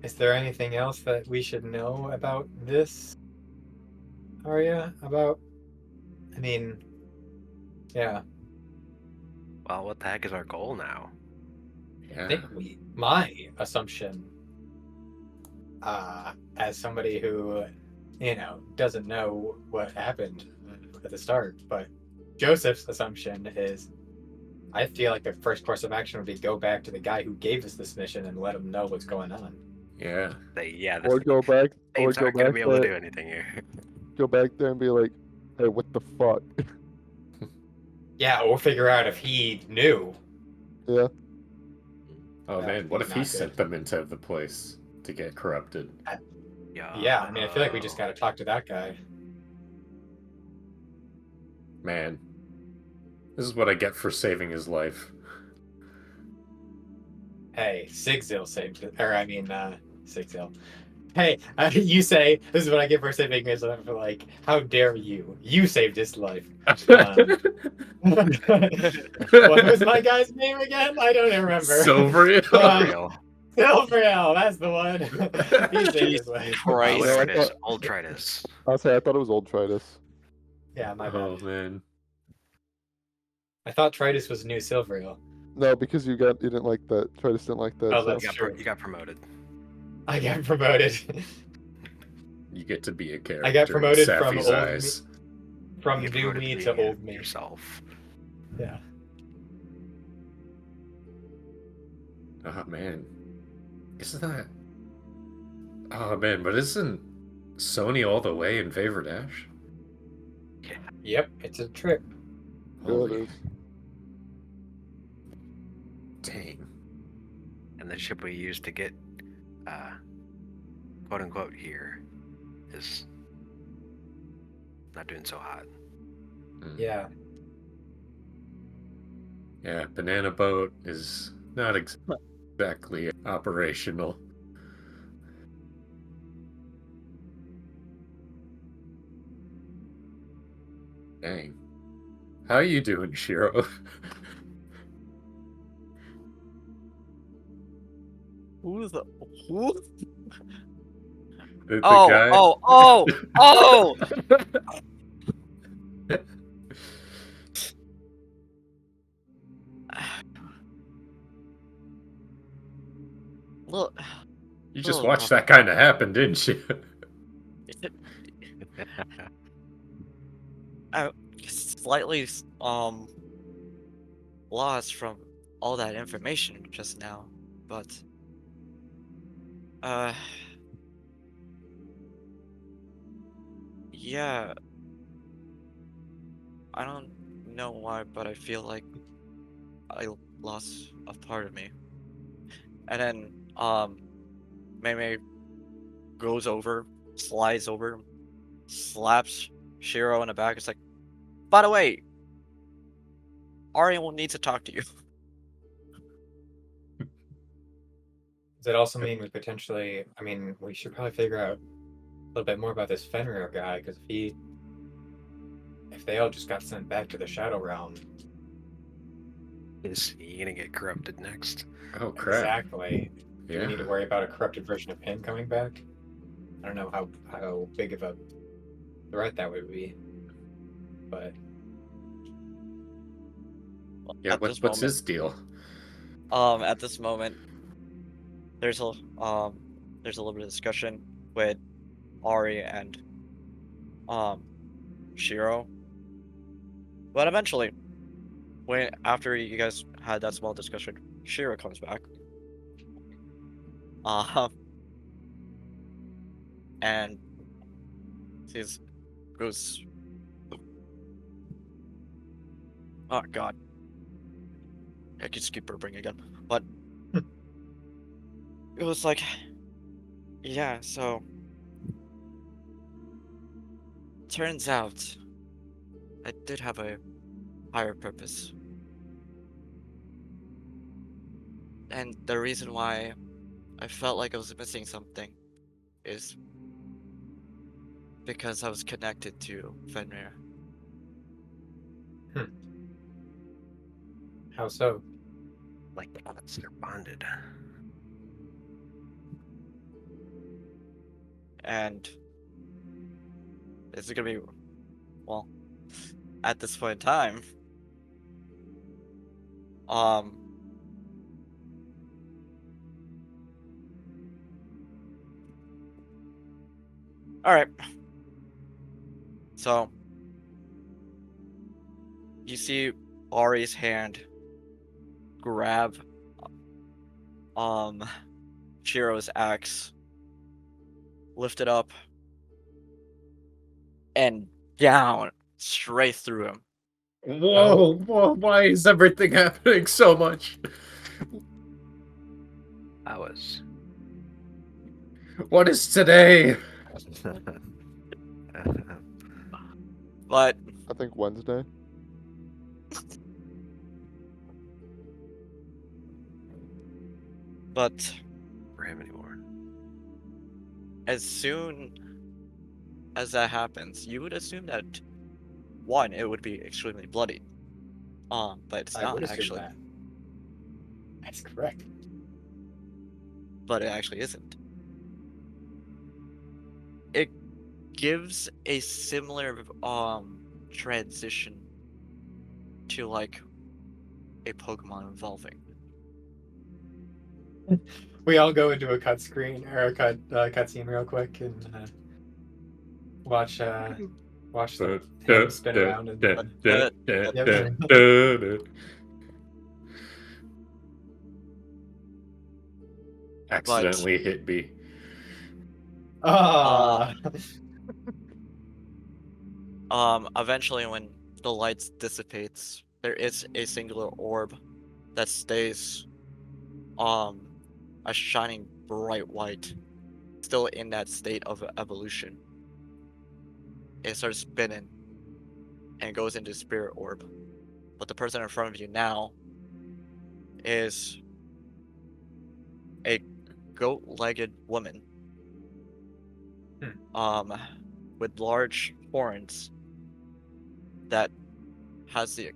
is there anything else that we should know about this, Arya? I mean, yeah. Well, what the heck is our goal now? Yeah. I think my assumption, as somebody who, doesn't know what happened at the start, but Joseph's assumption is, I feel like the first course of action would be go back to the guy who gave us this mission and let him know what's going on. Yeah. Or go back, or Saints go aren't gonna back be able to there, do anything here. go back there and be like, hey, what the fuck? Yeah, or figure out if he knew. Yeah. Oh That man, would what be if he not sent them into the place to get corrupted? Yeah, I mean, I feel like we just gotta talk to that guy. Man, this is what I get for saving his life. Hey, Sigzil saved it. Or, I mean, Sigzil. Hey, you say, this is what I get for saving his life. Like, how dare you? You saved his life. What was my guy's name again? I don't even remember. Silveriel. Silveriel, that's the one. He saved his life. Christ. Tritus, old Tritus. I'll say I thought it was old Tritus. Yeah, my bad. Oh man. I thought Tritus was new Silveriel. No, because you didn't like that. Tritus didn't like that. Oh, so. that's true. You got promoted. I got promoted. You get to be a character. I got promoted in from Safi's old eyes. from You get new promoted me to to being old me. yourself. Yeah. Oh man, isn't that? Oh man, but isn't Sony all the way in Favor Dash? Yep, it's a trip. Yeah, it Holy is. dang! And the ship we use to get, quote unquote, here is not doing so hot. Yeah. Yeah, Banana Boat is not exactly operational. Dang. How you doing, Shiro? Who? The Oh, guy. oh, oh, oh! Look, You just little watched rough. that kind of happen, didn't you? I slightly lost from all that information just now, but yeah, I don't know why, but I feel like I lost a part of me. And then Mei goes over, slides over, slaps Shiro in the back. It's like, by the way, Ari will need to talk to you. Does it also mean we potentially? I mean, we should probably figure out a little bit more about this Fenrir guy, because if they all just got sent back to the Shadow Realm, Is he gonna get corrupted next? Oh crap! exactly. Do we need to Yeah. worry about a corrupted version of him coming back? I don't know how big of a threat that would be, but Yeah. At What's this what's moment, his deal? at this moment, there's a little bit of discussion with Ari and Shiro. But eventually, after you guys had that small discussion, Shiro comes back. And says, goes, oh god, I could skip burping again. But it was like, yeah. So turns out I did have a higher purpose. And the reason why I felt like I was missing something is because I was connected to Fenrir. how so? Like that's they're bonded. And it's gonna be, well, at this point in time, all right. So you see Ari's hand grab Shiro's axe, lift it up, and down straight through him. Whoa! Whoa! Why is everything happening so much? I was. What is today? But I think Wednesday. For him anymore. as soon as that happens, you would assume that one, it would be extremely bloody. But it's I not would assume actually. that. That's correct. But it actually isn't. It gives a similar transition to like a Pokemon evolving. We all go into a cut screen or a cutscene real quick, and Watch watch the Da, head spin da, around and da, da, da, Yep. da, da, da. Accidentally hit B. Ah. Eventually when the lights dissipates, there is a singular orb that stays a shining bright white, still in that state of evolution. It starts spinning and goes into spirit orb. But the person in front of you now is a goat-legged woman. With large horns that has the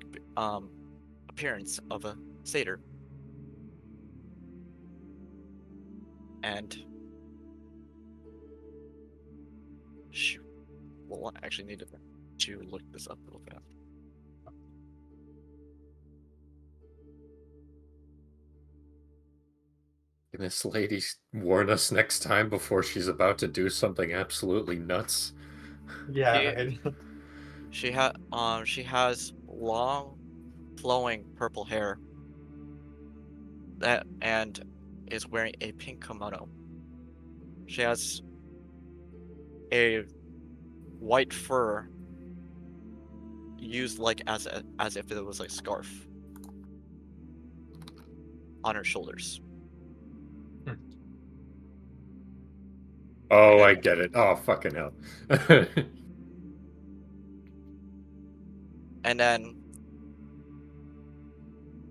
appearance of a satyr. And well, I actually needed to look this up real fast. Can this lady warn us next time before she's about to do something absolutely nuts? Yeah, She- right. She has long, flowing purple hair and is wearing a pink kimono. She has a white fur used like as if it was like scarf on her shoulders. Oh, And I then- get it. Oh, fucking hell. And then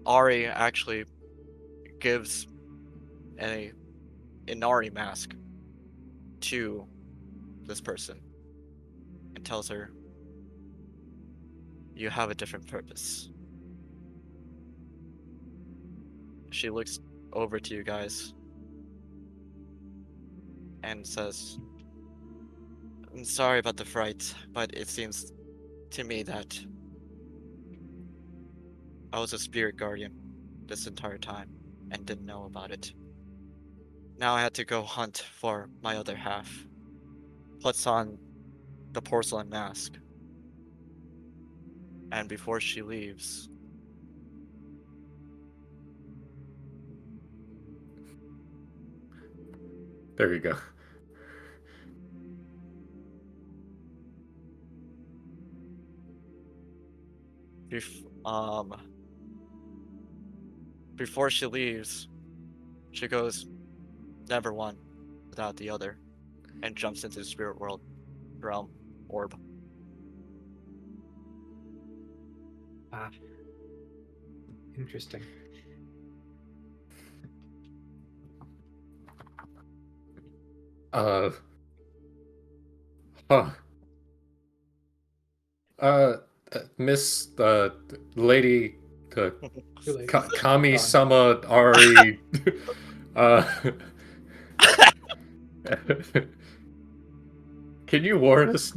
Ari actually gives a Inari mask to this person and tells her, "You have a different purpose." She looks over to you guys and says, "I'm sorry about the fright, but it seems to me that I was a spirit guardian this entire time and didn't know about it. Now I had to go hunt for my other half." Puts on the porcelain mask. And before she leaves, There you go. bef- before she leaves, she goes, "Never one without the other," and jumps into the spirit world realm orb. Ah. Interesting. Huh. Miss, Lady, Too late. Kami-sama Ari, uh, can you warn us,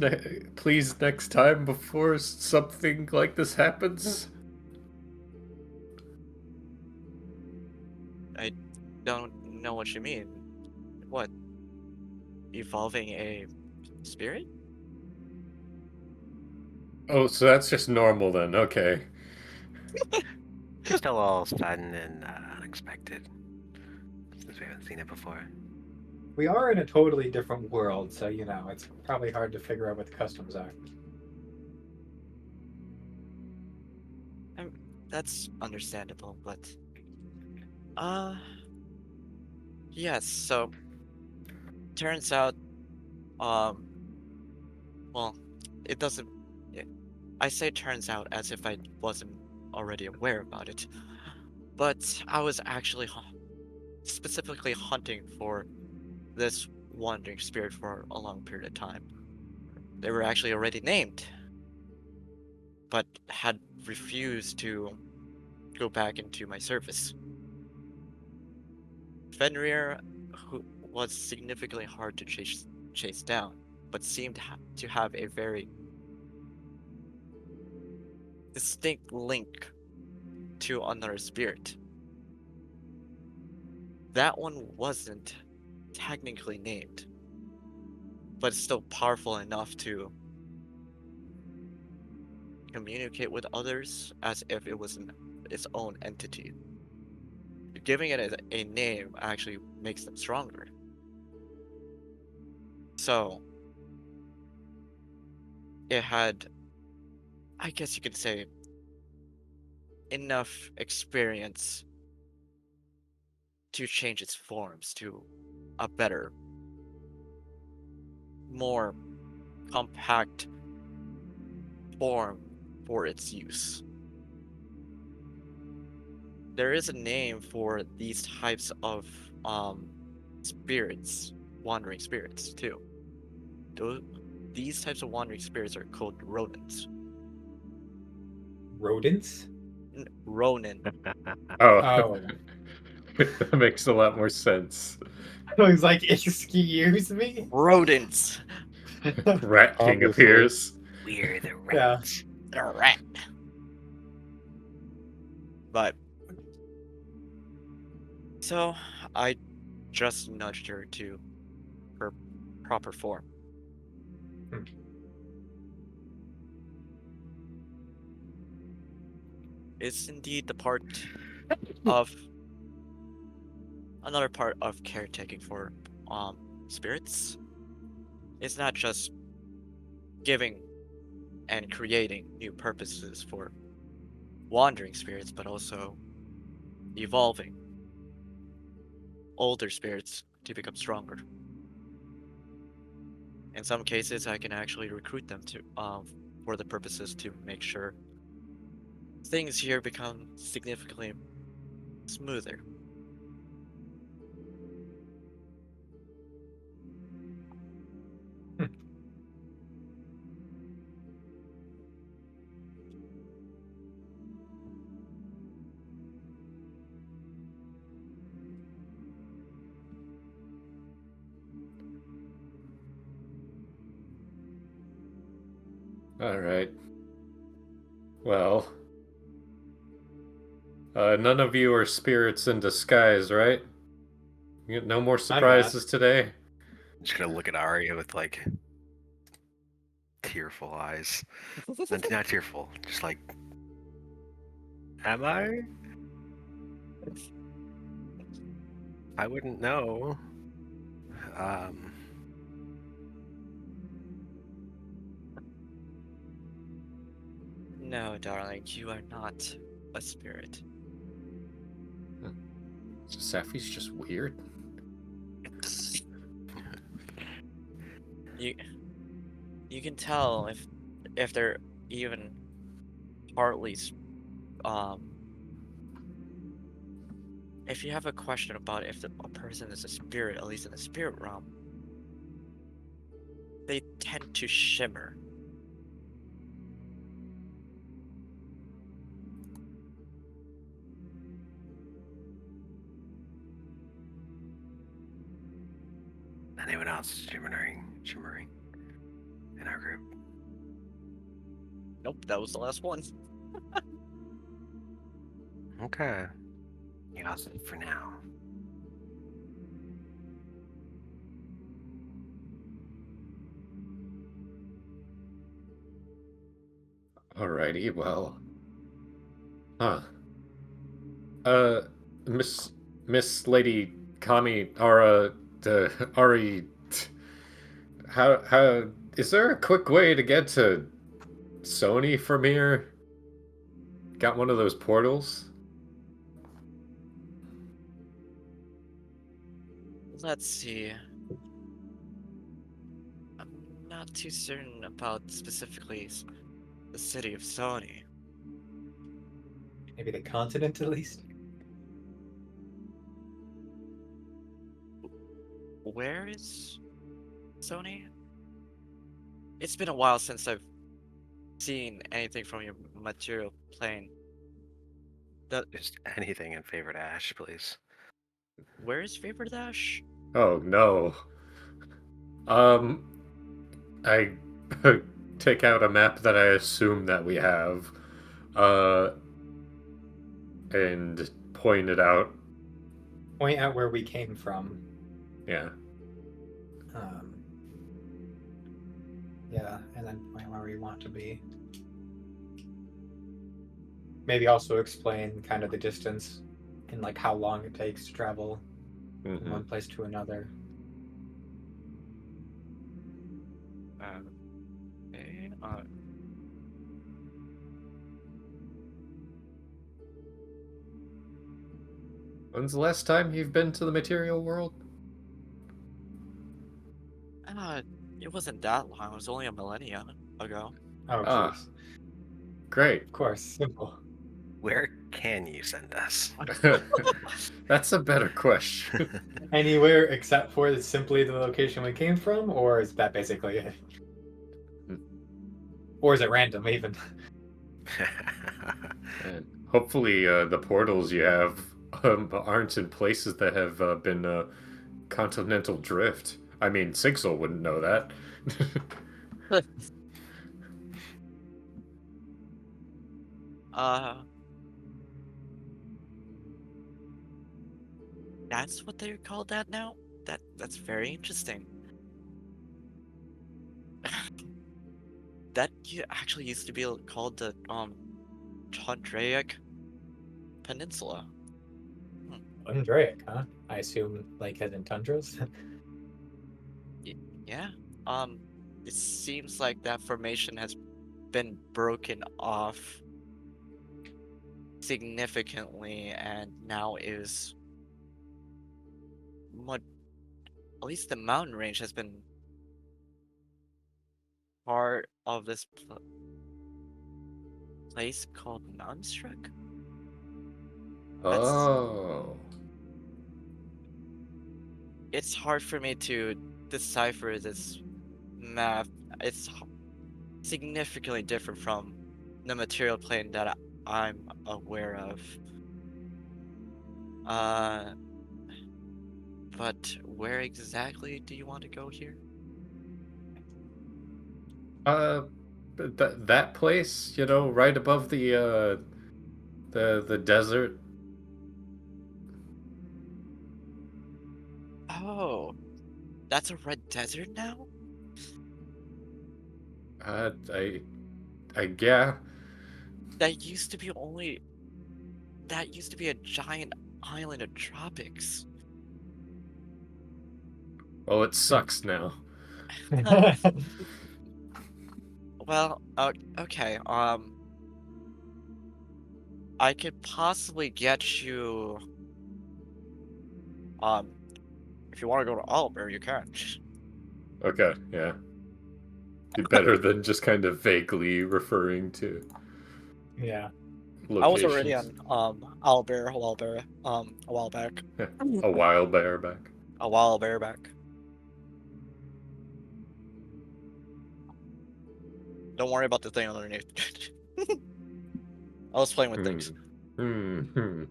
please, next time before something like this happens? I don't know what you mean. What? Evolving a spirit? Oh, so that's just normal then, okay. Just a little sudden and unexpected, since we haven't seen it before. We are in a totally different world, so it's probably hard to figure out what the customs are. That's understandable, but yes, so turns out well, it doesn't I say turns out as if I wasn't already aware about it. But I was actually specifically hunting for this wandering spirit for a long period of time. They were actually already named, but had refused to go back into my service. Fenrir, who was significantly hard to chase down, but seemed to have a very distinct link to another spirit. That one wasn't technically named, but still powerful enough to communicate with others as if it was its own entity. Giving it a name actually makes them stronger. So, it had, I guess you could say, enough experience to change its forms to a better, more compact form for its use. There is a name for these types of spirits, wandering spirits too. These types of wandering spirits are called rodents. Rodents? Ronin. Oh, Oh. that makes a lot more sense. I was like, excuse me? Rodents. Rat King Obviously. appears. We're the Yeah. rats. A rat. But so I just nudged her to her proper form. Hmm. It's indeed the part of another part of caretaking for spirits. It's not just giving and creating new purposes for wandering spirits, but also evolving older spirits to become stronger. In some cases, I can actually recruit them to for the purposes to make sure things here become significantly smoother. All right. Well, none of you are spirits in disguise, right? No more surprises today? I'm just gonna look at Arya with like tearful eyes. Not tearful, just like, am I? I wouldn't know. Um, No, darling, you are not a spirit. So Safi's just weird. You you can tell if they're even partly um if you have a question about if a person is a spirit, at least in the spirit realm, they tend to shimmer. anyone else shimmering in our group? Nope, that was the last one. Okay. You got it for now. Alrighty, well. Huh. Miss Lady Kami Ari, how is there a quick way to get to Sony from here? Got one of those portals? Let's see. I'm not too certain about specifically the city of Sony. Maybe the continent at least? Where is Sony? It's been a while since I've seen anything from your material plane. Just anything in favor of Ash, please. Where is Vapor Dash? Oh no. I take out a map that I assume that we have, uh, and point it out. Point out where we came from. Yeah. Um, Yeah, and then point where we want to be. Maybe also explain kind of the distance and like how long it takes to travel from Mm-hmm. one place to another. Okay. When's the last time you've been to the material world? Uh, it wasn't that long. It was only a millennia ago. Oh, Ah, jeez. great. Of course, simple. Where can you send us? That's a better question. Anywhere except for simply the location we came from, or is that basically it? Or is it random even? And hopefully, the portals you have aren't in places that have been continental drift. I mean, Sixel wouldn't know that. Uh, that's what they're called that now? That's very interesting. That actually used to be called the Chandraic Peninsula. Undraic, huh? I assume like as in tundras. Yeah. It seems like that formation has been broken off significantly and now is what at least the mountain range has been part of this place called Mountainstruck. That's Oh. it's hard for me to decipher this map. It's significantly different from the material plane that I'm aware of. Uh, but where exactly do you want to go here? That place, you know, right above the desert. Oh, that's a red desert now? Uh, I, yeah. That used to be only that used to be a giant island of tropics. Well, it sucks now. Well, okay. I could possibly get you. Um, if you want to go to Oliver, you can. Okay, yeah. Be better than just kind of vaguely referring to Yeah. I was already locations. on Owlbear a while back. A while back. A while back. Don't worry about the thing underneath. I was playing with things. Hmm.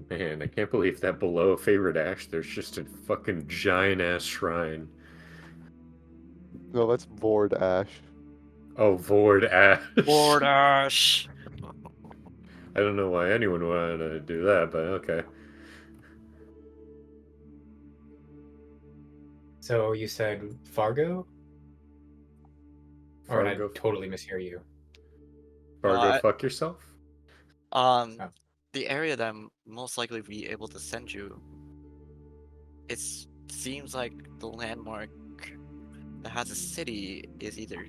Man, I can't believe that below favorite ash there's just a fucking giant ass shrine. No, that's Vord Ash. Oh, Vord ash. Bordash. I don't know why anyone would want to do that, but okay. So you said Fargo? Or did I Fargo, totally mishear you? Fargo, No, fuck yourself. Um, Oh. the area that I'm most likely be able to send you, it seems like the landmark that has a city is either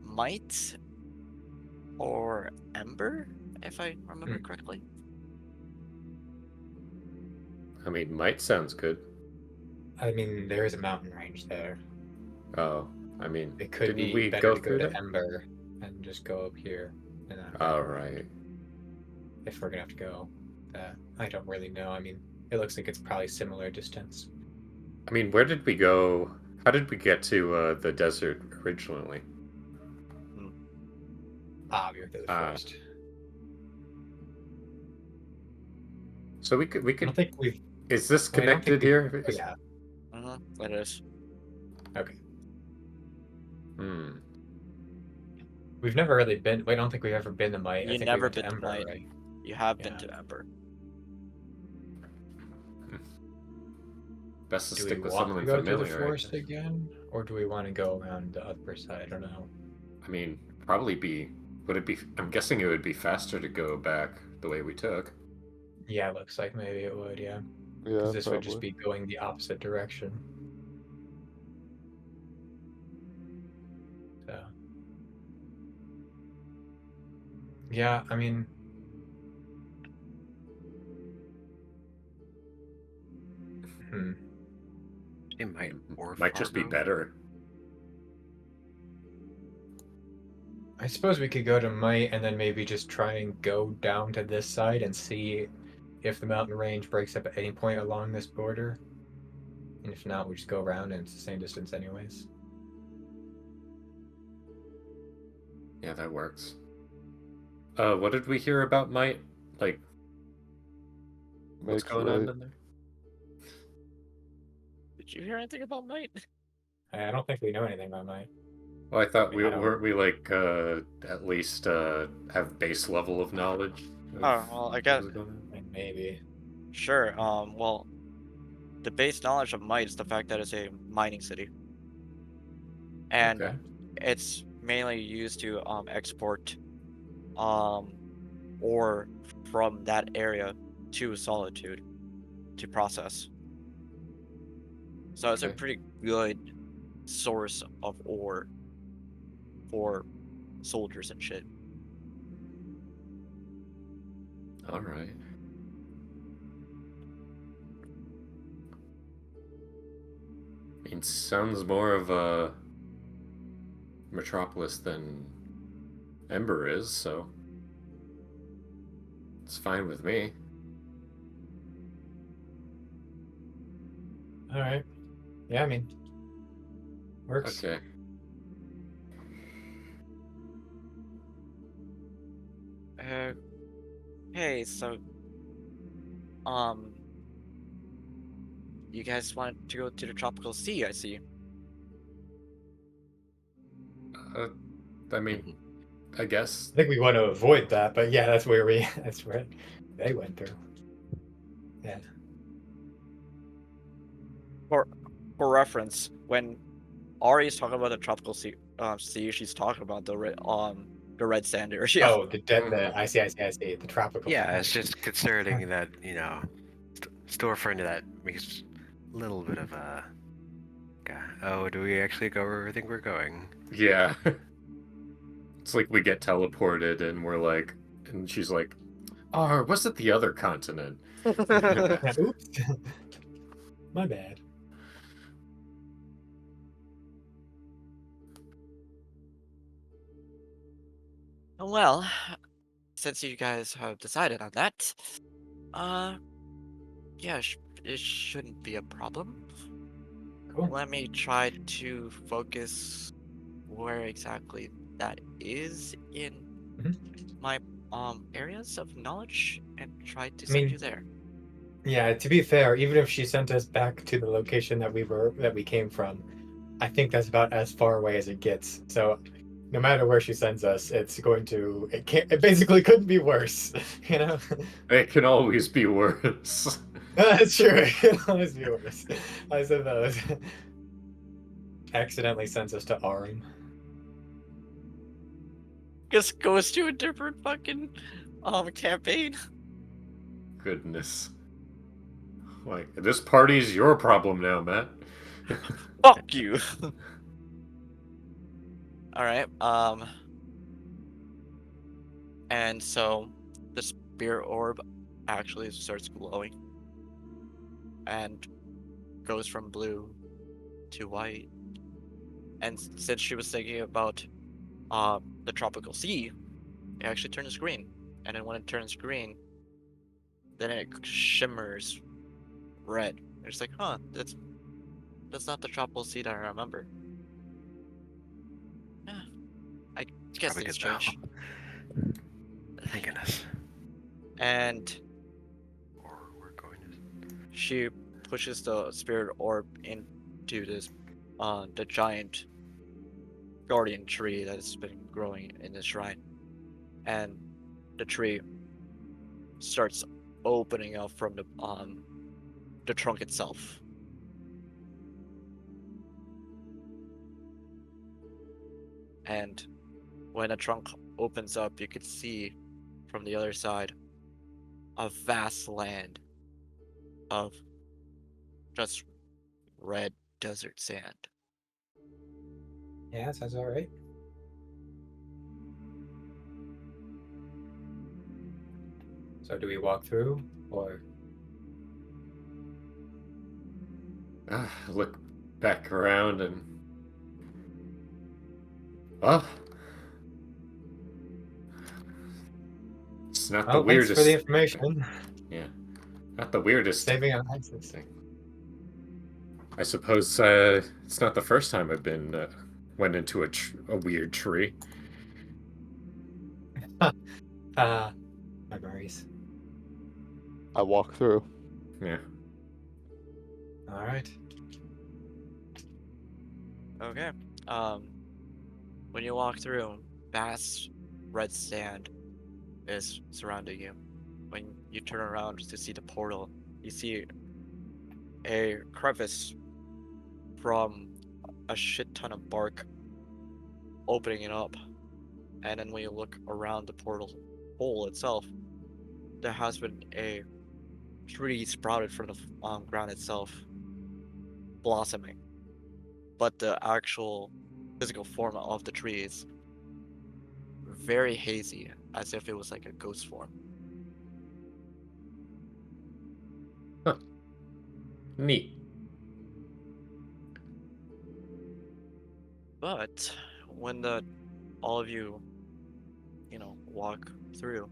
Might or Ember, if I remember correctly. I mean, might sounds good. I mean, there is a mountain range there. Oh, I mean, It could didn't be we better go to go through to that? Ember and just go up here. And then All right. if we're gonna have to go, I don't really know. I mean, it looks like it's probably similar distance. I mean, where did we go? How did we get to the desert originally? We went to the Ah. forest. So we I don't could. think we've. Is this Well, I don't think connected here? we have. It is. Okay. Hmm. We've never really been. I don't think we've ever been to Might. I You think we never went to been to Ember, Might. right? You have been Yeah. to Ember. Best to Do we stick with want someone to go to the familiar, I forest guess. again, Or do we want to go around the other side? I don't know. I mean, probably be. Would it be? I'm guessing it would be faster to go back the way we took. Yeah, it looks like maybe it would, yeah. Yeah, Because this would just probably. be going the opposite direction. So. Yeah, I mean. It might or Might just be Fargo. better. I suppose we could go to Might and then maybe just try and go down to this side and see if the mountain range breaks up at any point along this border. And if not, we just go around and it's the same distance anyways. Yeah, that works. What did we hear about Might? Like, what's Makes going right. on in there? Did you hear anything about Might? I don't think we know anything about Might. Well, I thought I don't- weren't we like at least have base level of knowledge. Oh, well, I got- what's going on? Maybe. Sure. Well, the base knowledge of Might is the fact that it's a mining city, and Okay. it's mainly used to export ore from that area to Solitude to process. So it's a Okay. pretty good source of ore for soldiers and shit. All right. I mean, sounds more of a metropolis than Ember is, so it's fine with me. All right. Yeah, I mean, works. Okay. Hey, so you guys want to go to the tropical sea, I see. I mean, I guess. I think we want to avoid that, but yeah, that's where they went through. Yeah. For reference, when Ari's talking about the tropical sea, she's talking about the red sand area. Oh, I see. The tropical. Yeah, it's just concerning that, you know, still referring to that makes a little bit of a. Oh, do we actually go where we think we're going? Yeah. It's like we get teleported and we're like, and she's like, oh, was it the other continent? Oops. My bad. Well, since you guys have decided on that, yeah, it shouldn't be a problem. Cool. Let me try to focus where exactly that is in my areas of knowledge and try to send you there. Yeah, to be fair, even if she sent us back to the location that we came from, I think that's about as far away as it gets. So no matter where she sends us, it basically couldn't be worse, you know? It can always be worse. That's true, it can always be worse. I suppose. Accidentally sends us to Arum. Just goes to a different fucking campaign. Goodness. Like, this party's your problem now, Matt. Fuck you. Alright, and so the spear orb actually starts glowing and goes from blue to white. And since she was thinking about the tropical sea, it actually turns green. And then when it turns green, then it shimmers red. It's like, huh, that's not the tropical sea that I remember. Yeah, I guess Probably things good, though. change. Thank goodness. And Or we're going to. she pushes the spirit orb into this the giant guardian tree that's been growing in the shrine. And the tree starts opening up from the trunk itself. And when a trunk opens up, you could see from the other side a vast land of just red desert sand. Yeah, sounds all right. So do we walk through, or Look back around and. Well, it's not the oh, thanks for the weirdest. information. Yeah, not the weirdest Saving on access. thing. I suppose it's not the first time I've been went into a weird tree. Memories. I walk through. Yeah. All right. Okay. When you walk through, vast red sand is surrounding you. When you turn around to see the portal, you see a crevice from a shit ton of bark opening it up. And then when you look around the portal hole itself, there has been a tree sprouted from the ground itself, blossoming. But the actual physical form of the tree is very hazy, as if it was like a ghost form. Neat. But when all of you, walk through,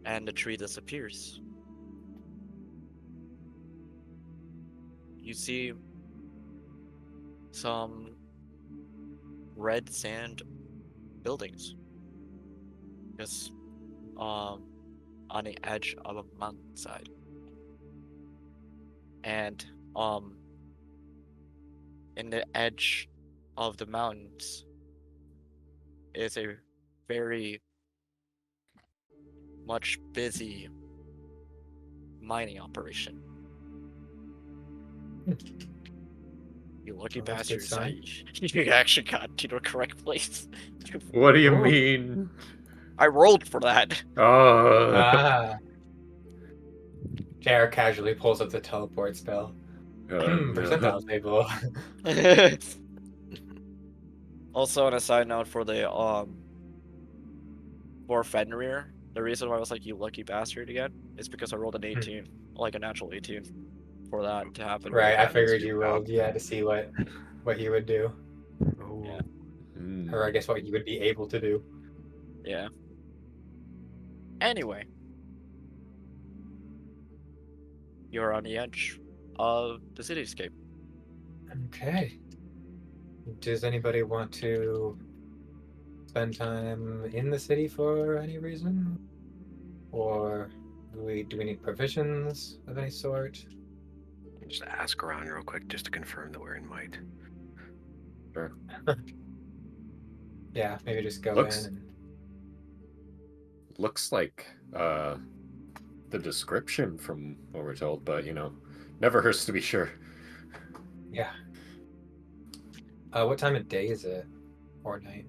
and the tree disappears, you see some red sand buildings, just on the edge of a mountainside, and in the edge of the mountains is a very much busy mining operation. You lucky Well, that's a good bastards! sign. You actually got to the correct place. What do you Ooh. mean? I rolled for that. Ah. JR casually pulls up the teleport spell. Percentile table. Also, on a side note for the for Fenrir, the reason why I was like you lucky bastard again is because I rolled an 18, like a natural 18, for that to happen. Right, I that figured must be you a rolled, yeah, to see what he would do, Oh. Yeah. or I guess what you would be able to do. Yeah. Anyway, you're on the edge of the cityscape. Okay. Does anybody want to spend time in the city for any reason, or do we need provisions of any sort? Just ask around real quick just to confirm that we're in Might. Sure. Yeah, maybe just go Looks- in. Looks like the description from what we're told, but never hurts to be sure. Yeah. What time of day is it, or night?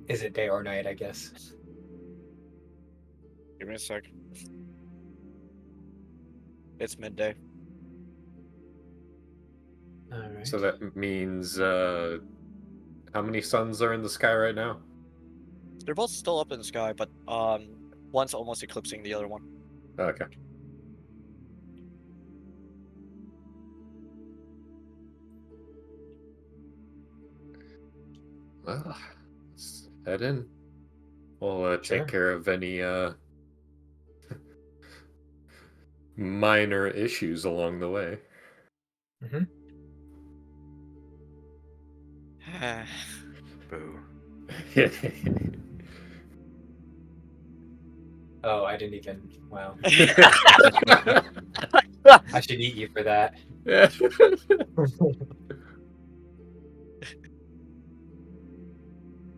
Is it day or night? I guess. Give me a sec. It's midday. All right. So that means how many suns are in the sky right now? They're both still up in the sky, but one's almost eclipsing the other one. Okay. Well, let's head in. We'll Sure. take care of any minor issues along the way. Boo. Oh, I didn't even. Wow. I should eat you for that.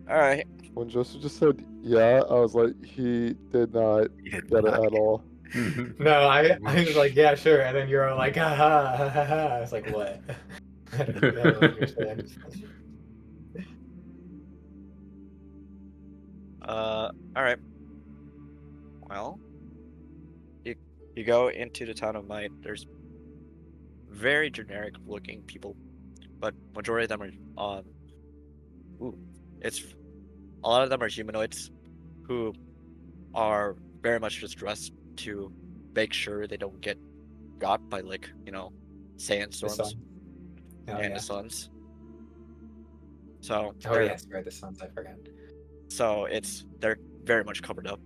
All right. When Joseph just said yeah, I was like, he did not You did get it not. at all. No, I was like, yeah, sure, and then you're all like, ha ha ha ha ha. I was like, what? I don't understand. All right. Well, you you go into the town of Might. There's very generic looking people, but majority of them are ooh, it's a lot of them are humanoids who are very much just dressed to make sure they don't get got by like, The sandstorms sun. Oh and the yeah. suns. So Oh they're yes, right. The suns. I forgot. they're very much covered up.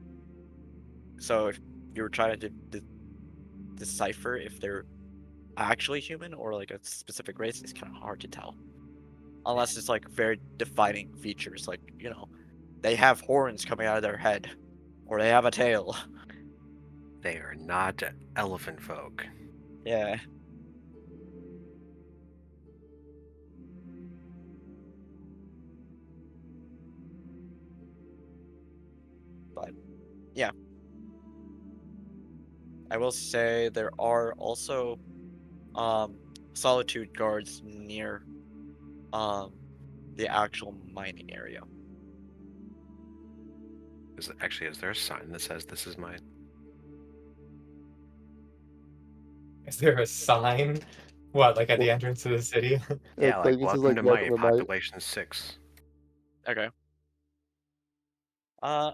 So if you're trying to decipher if they're actually human or like a specific race, it's kind of hard to tell. Unless it's like very defining features, like, they have horns coming out of their head, or they have a tail. They are not elephant folk. Yeah. But yeah, I will say there are also um solitude guards near um the actual mining area. Is there a sign that says this is mine? Is there a sign? What, like at the Well, entrance to the city? Yeah, it's like like this is welcome like to welcome Might, to my. population 6. Okay. Uh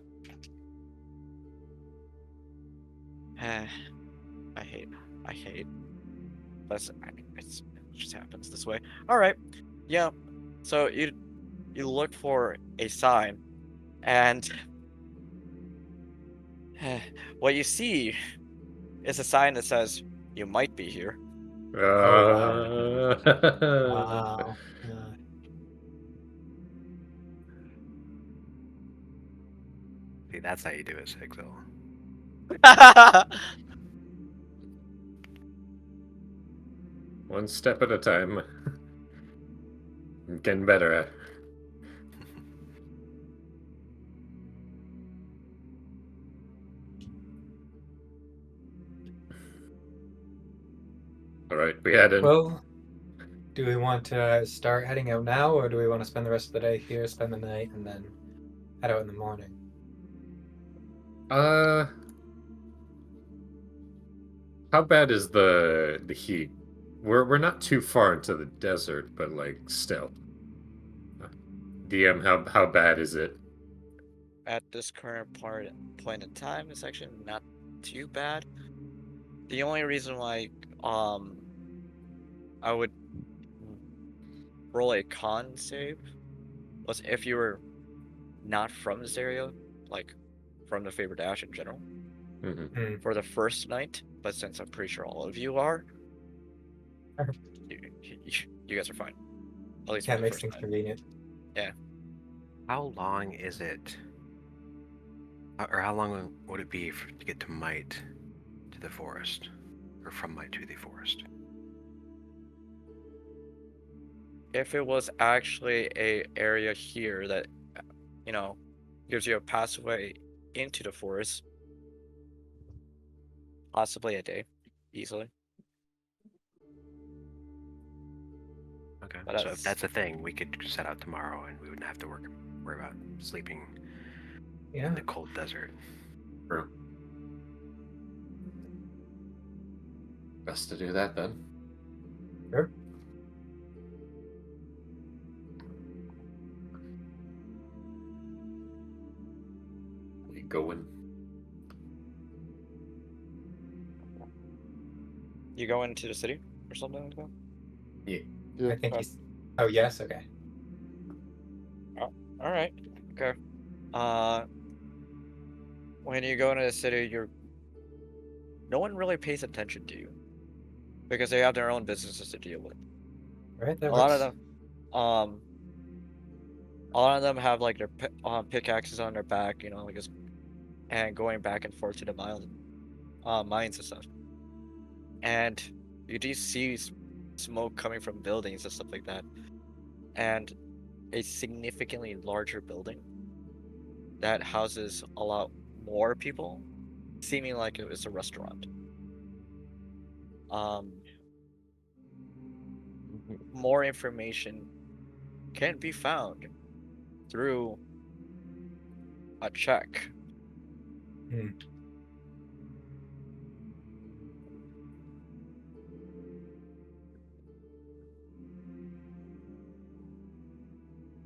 eh, I hate I hate that's it just happens this way. All right. Yeah. So you look for a sign, and what you see is a sign that says you might be here. Oh wow. Uh, Wow. See, that's how you do it, Sigil. one step at a time. I'm getting better at. All right, we had an. Well, do we want to start heading out now, or do we want to spend the rest of the day here, spend the night, and then head out in the morning? Uh, how bad is the heat? We're not too far into the desert, but like still. DM, how bad is it? At this current point in time, it's actually not too bad. The only reason why um I would roll a con save was if you were not from this area, like from the Faber Dash in general, Hmm. for the first night. But since I'm pretty sure all of you are, you, you guys are fine. At least Yeah, for it the makes first things night. convenient. Yeah. How long is it? Or how long would it be to get to Might to the forest? Or from Might to the forest? If it was actually a area here that, gives you a passageway into the forest, possibly a day, easily. Okay. But So if that's a thing, we could set out tomorrow and we wouldn't have to worry about sleeping Yeah. in the cold desert. True. Best to do that then. Sure. We going? you go into the city or something like that. Yeah. Yeah. I think he's. Oh yes. Okay. All right. Okay. Uh, when you go into the city, no one really pays attention to you because they have their own businesses to deal with. Right. That A lot of works. them, um, a lot of them have like their pickaxes on their back, like and going back and forth to the mines and stuff. And you do see smoke coming from buildings and stuff like that, and a significantly larger building that houses a lot more people, seeming like it was a restaurant. Um, more information can be found through a check. Hmm.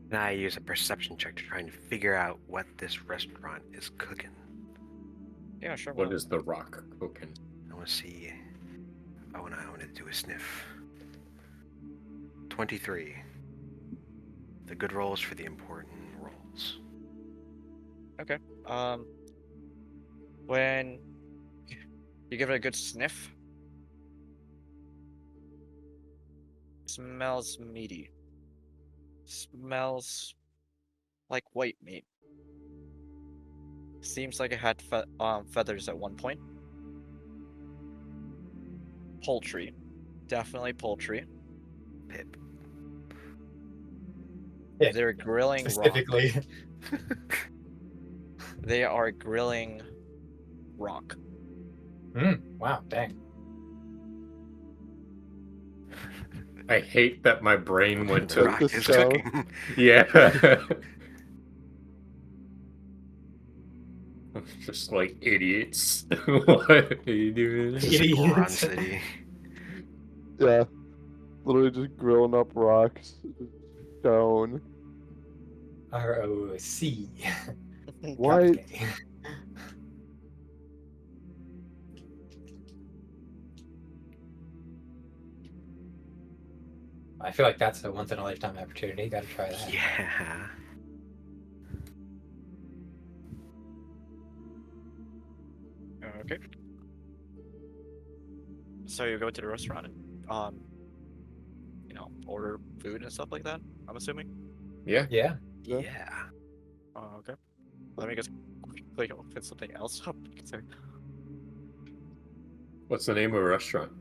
And I use a perception check to try and figure out what this restaurant is cooking. Yeah, sure. What is the rock cooking? I want to see. I want to do a sniff. 23. The good rolls for the important rolls. Okay. When you give it a good sniff, smells meaty. Smells like white meat. Seems like it had feathers at one point. Poultry. Definitely poultry. Pip. Yeah, They're grilling rock. specifically. They are grilling rock. Wow, dang. I hate that my brain went The to rock the is sound. cooking. yeah. Just like idiots. What are you doing? This is a Goron Idiots. city. Yeah. Literally just grilling up rocks. Stone. ROC. What? Okay. I feel like that's a once in a lifetime opportunity. Gotta try that. Yeah. Okay. So you go to the restaurant and order food and stuff like that, I'm assuming. Yeah. Yeah. Yeah. Yeah. Okay. Let me just quickly open something else up. Sorry. What's the name of a restaurant?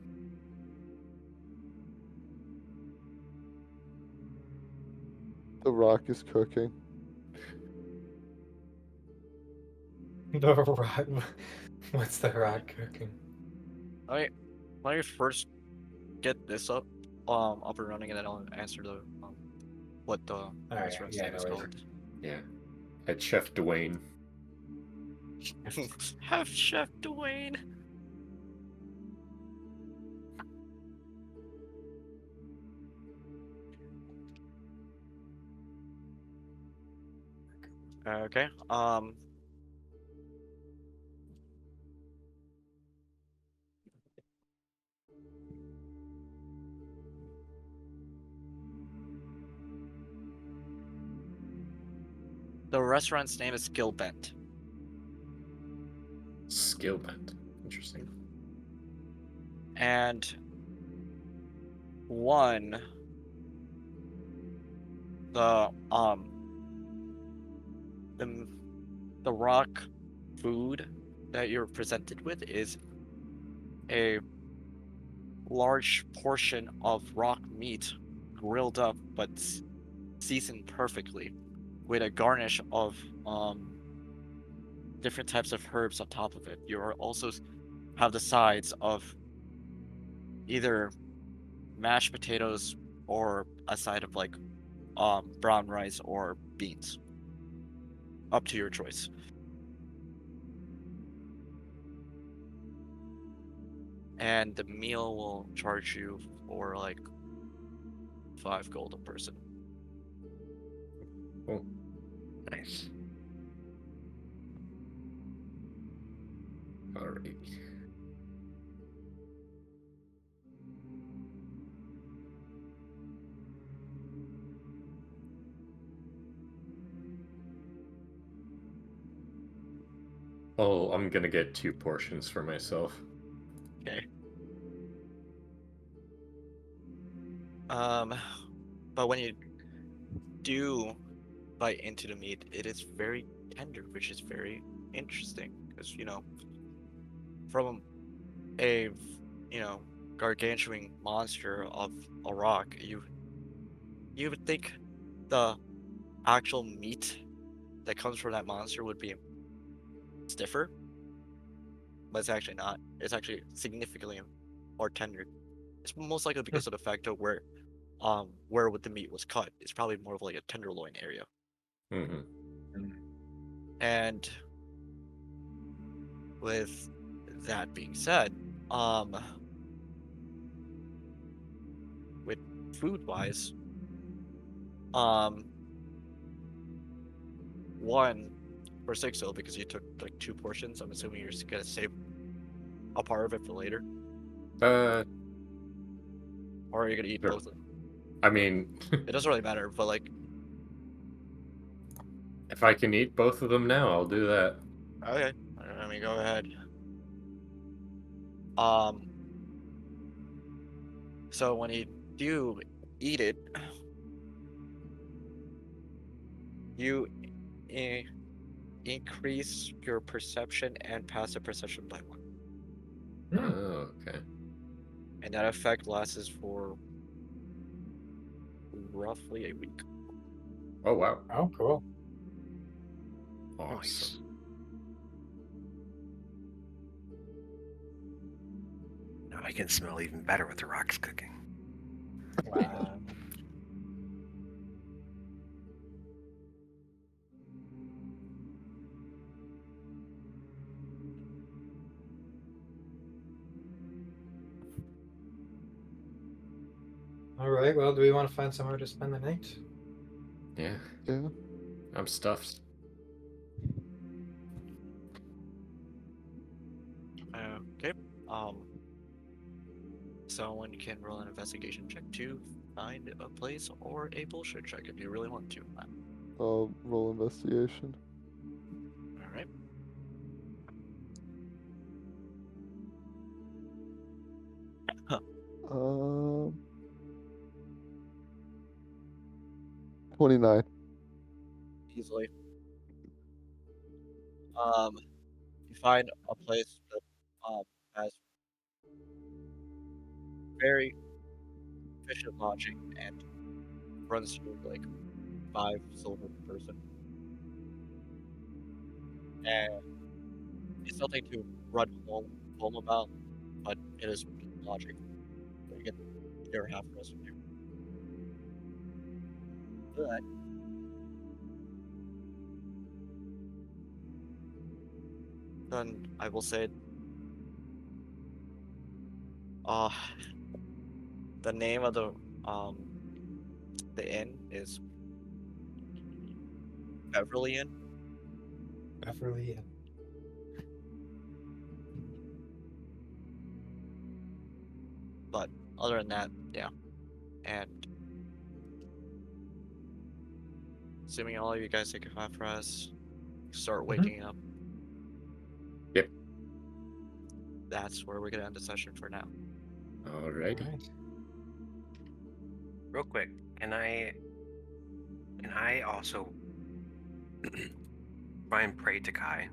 The rock is cooking. The rock. What's the rock cooking? Let me first get this up and running, and then I'll answer the what the right, restaurant's yeah, name no is worries. called. Yeah. At Chef Dwayne. Have Chef Dwayne. Okay. The restaurant's name is Skillbent. Skillbent. Interesting. And one, the the rock food that you're presented with is a large portion of rock meat grilled up but seasoned perfectly with a garnish of different types of herbs on top of it. You are also have the sides of either mashed potatoes or a side of like brown rice or beans. Up to your choice. And the meal will charge you for like 5 gold a person. Cool. Nice. Alright. Oh, I'm gonna get 2 portions for myself. Okay. But when you do bite into the meat, it is very tender, which is very interesting because from a gargantuan monster of a rock, you would think the actual meat that comes from that monster would be stiffer, but it's actually not. It's actually significantly more tender. It's most likely because of the fact of where the meat was cut. It's probably more of like a tenderloin area. Mm-hmm. And with that being said, with food wise, um, one for Sixil because you took like 2 portions. I'm assuming you're just gonna save a part of it for later, Uh, or are you gonna eat Sure. both of them? I mean, It doesn't really matter, but like, if I can eat both of them now, I'll do that. okay, I mean, go ahead. Um, so when you do eat it, you i- increase your perception and passive perception by 1, Oh, okay. and that effect lasts for roughly a week. Oh, wow. Oh, cool. Awesome. Nice. Now I can smell even better with the rocks cooking. Wow. All right. Well, do we want to find somewhere to spend the night? Yeah, Yeah. I'm stuffed. Okay. Someone can roll an investigation check to find a place or a bullshit check if you really want to. I'll roll investigation. All right. Um, 29. Easily. You find a place that has very efficient lodging and runs you like 5 silver per person, and it's nothing to run home about, but it is lodging. So you get your half rest with you. But then I will say, uh, the name of um the inn is Beverly Inn. Beverly and But other than that, yeah. And assuming all of you guys take a half rest, start waking up. Yep. That's where we're gonna end the session for now. Alrighty. all right. Real quick, can I also try and pray to Kai?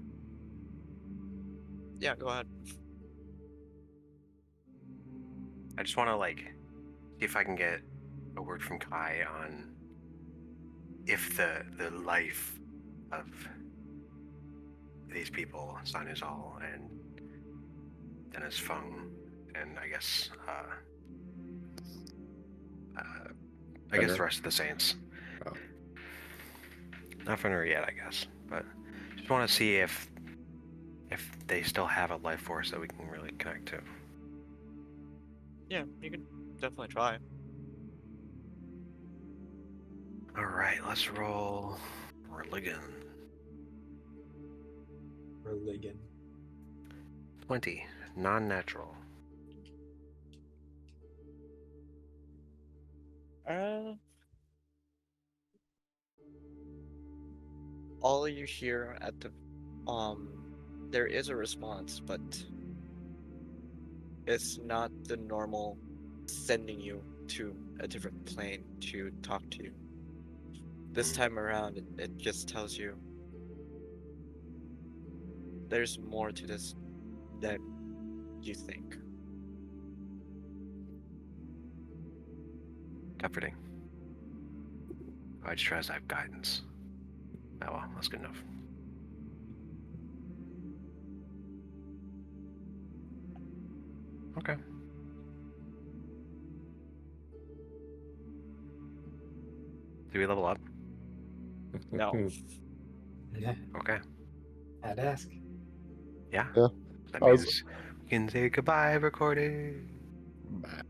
Yeah, go ahead. I just want to like see if I can get a word from Kai on if the life of these people, Sanizal and Dennis Fung, and I guess the Fenrir? rest of the Saints. Oh. Not Fenrir yet, I guess, but just want to see if they still have a life force that we can really connect to. Yeah, you can definitely try. All right, let's roll religion. Religion. 20, non-natural. Uh, all you hear at the there is a response, but it's not the normal sending you to a different plane to talk to you. This time around, it just tells you there's more to this than you think. Comforting. I just realized I have guidance. Oh well, that's good enough. Okay. Do we level up? No. Yeah. Okay. I'd ask. Yeah. Yeah. That I was- means we can say goodbye, recording. Bye.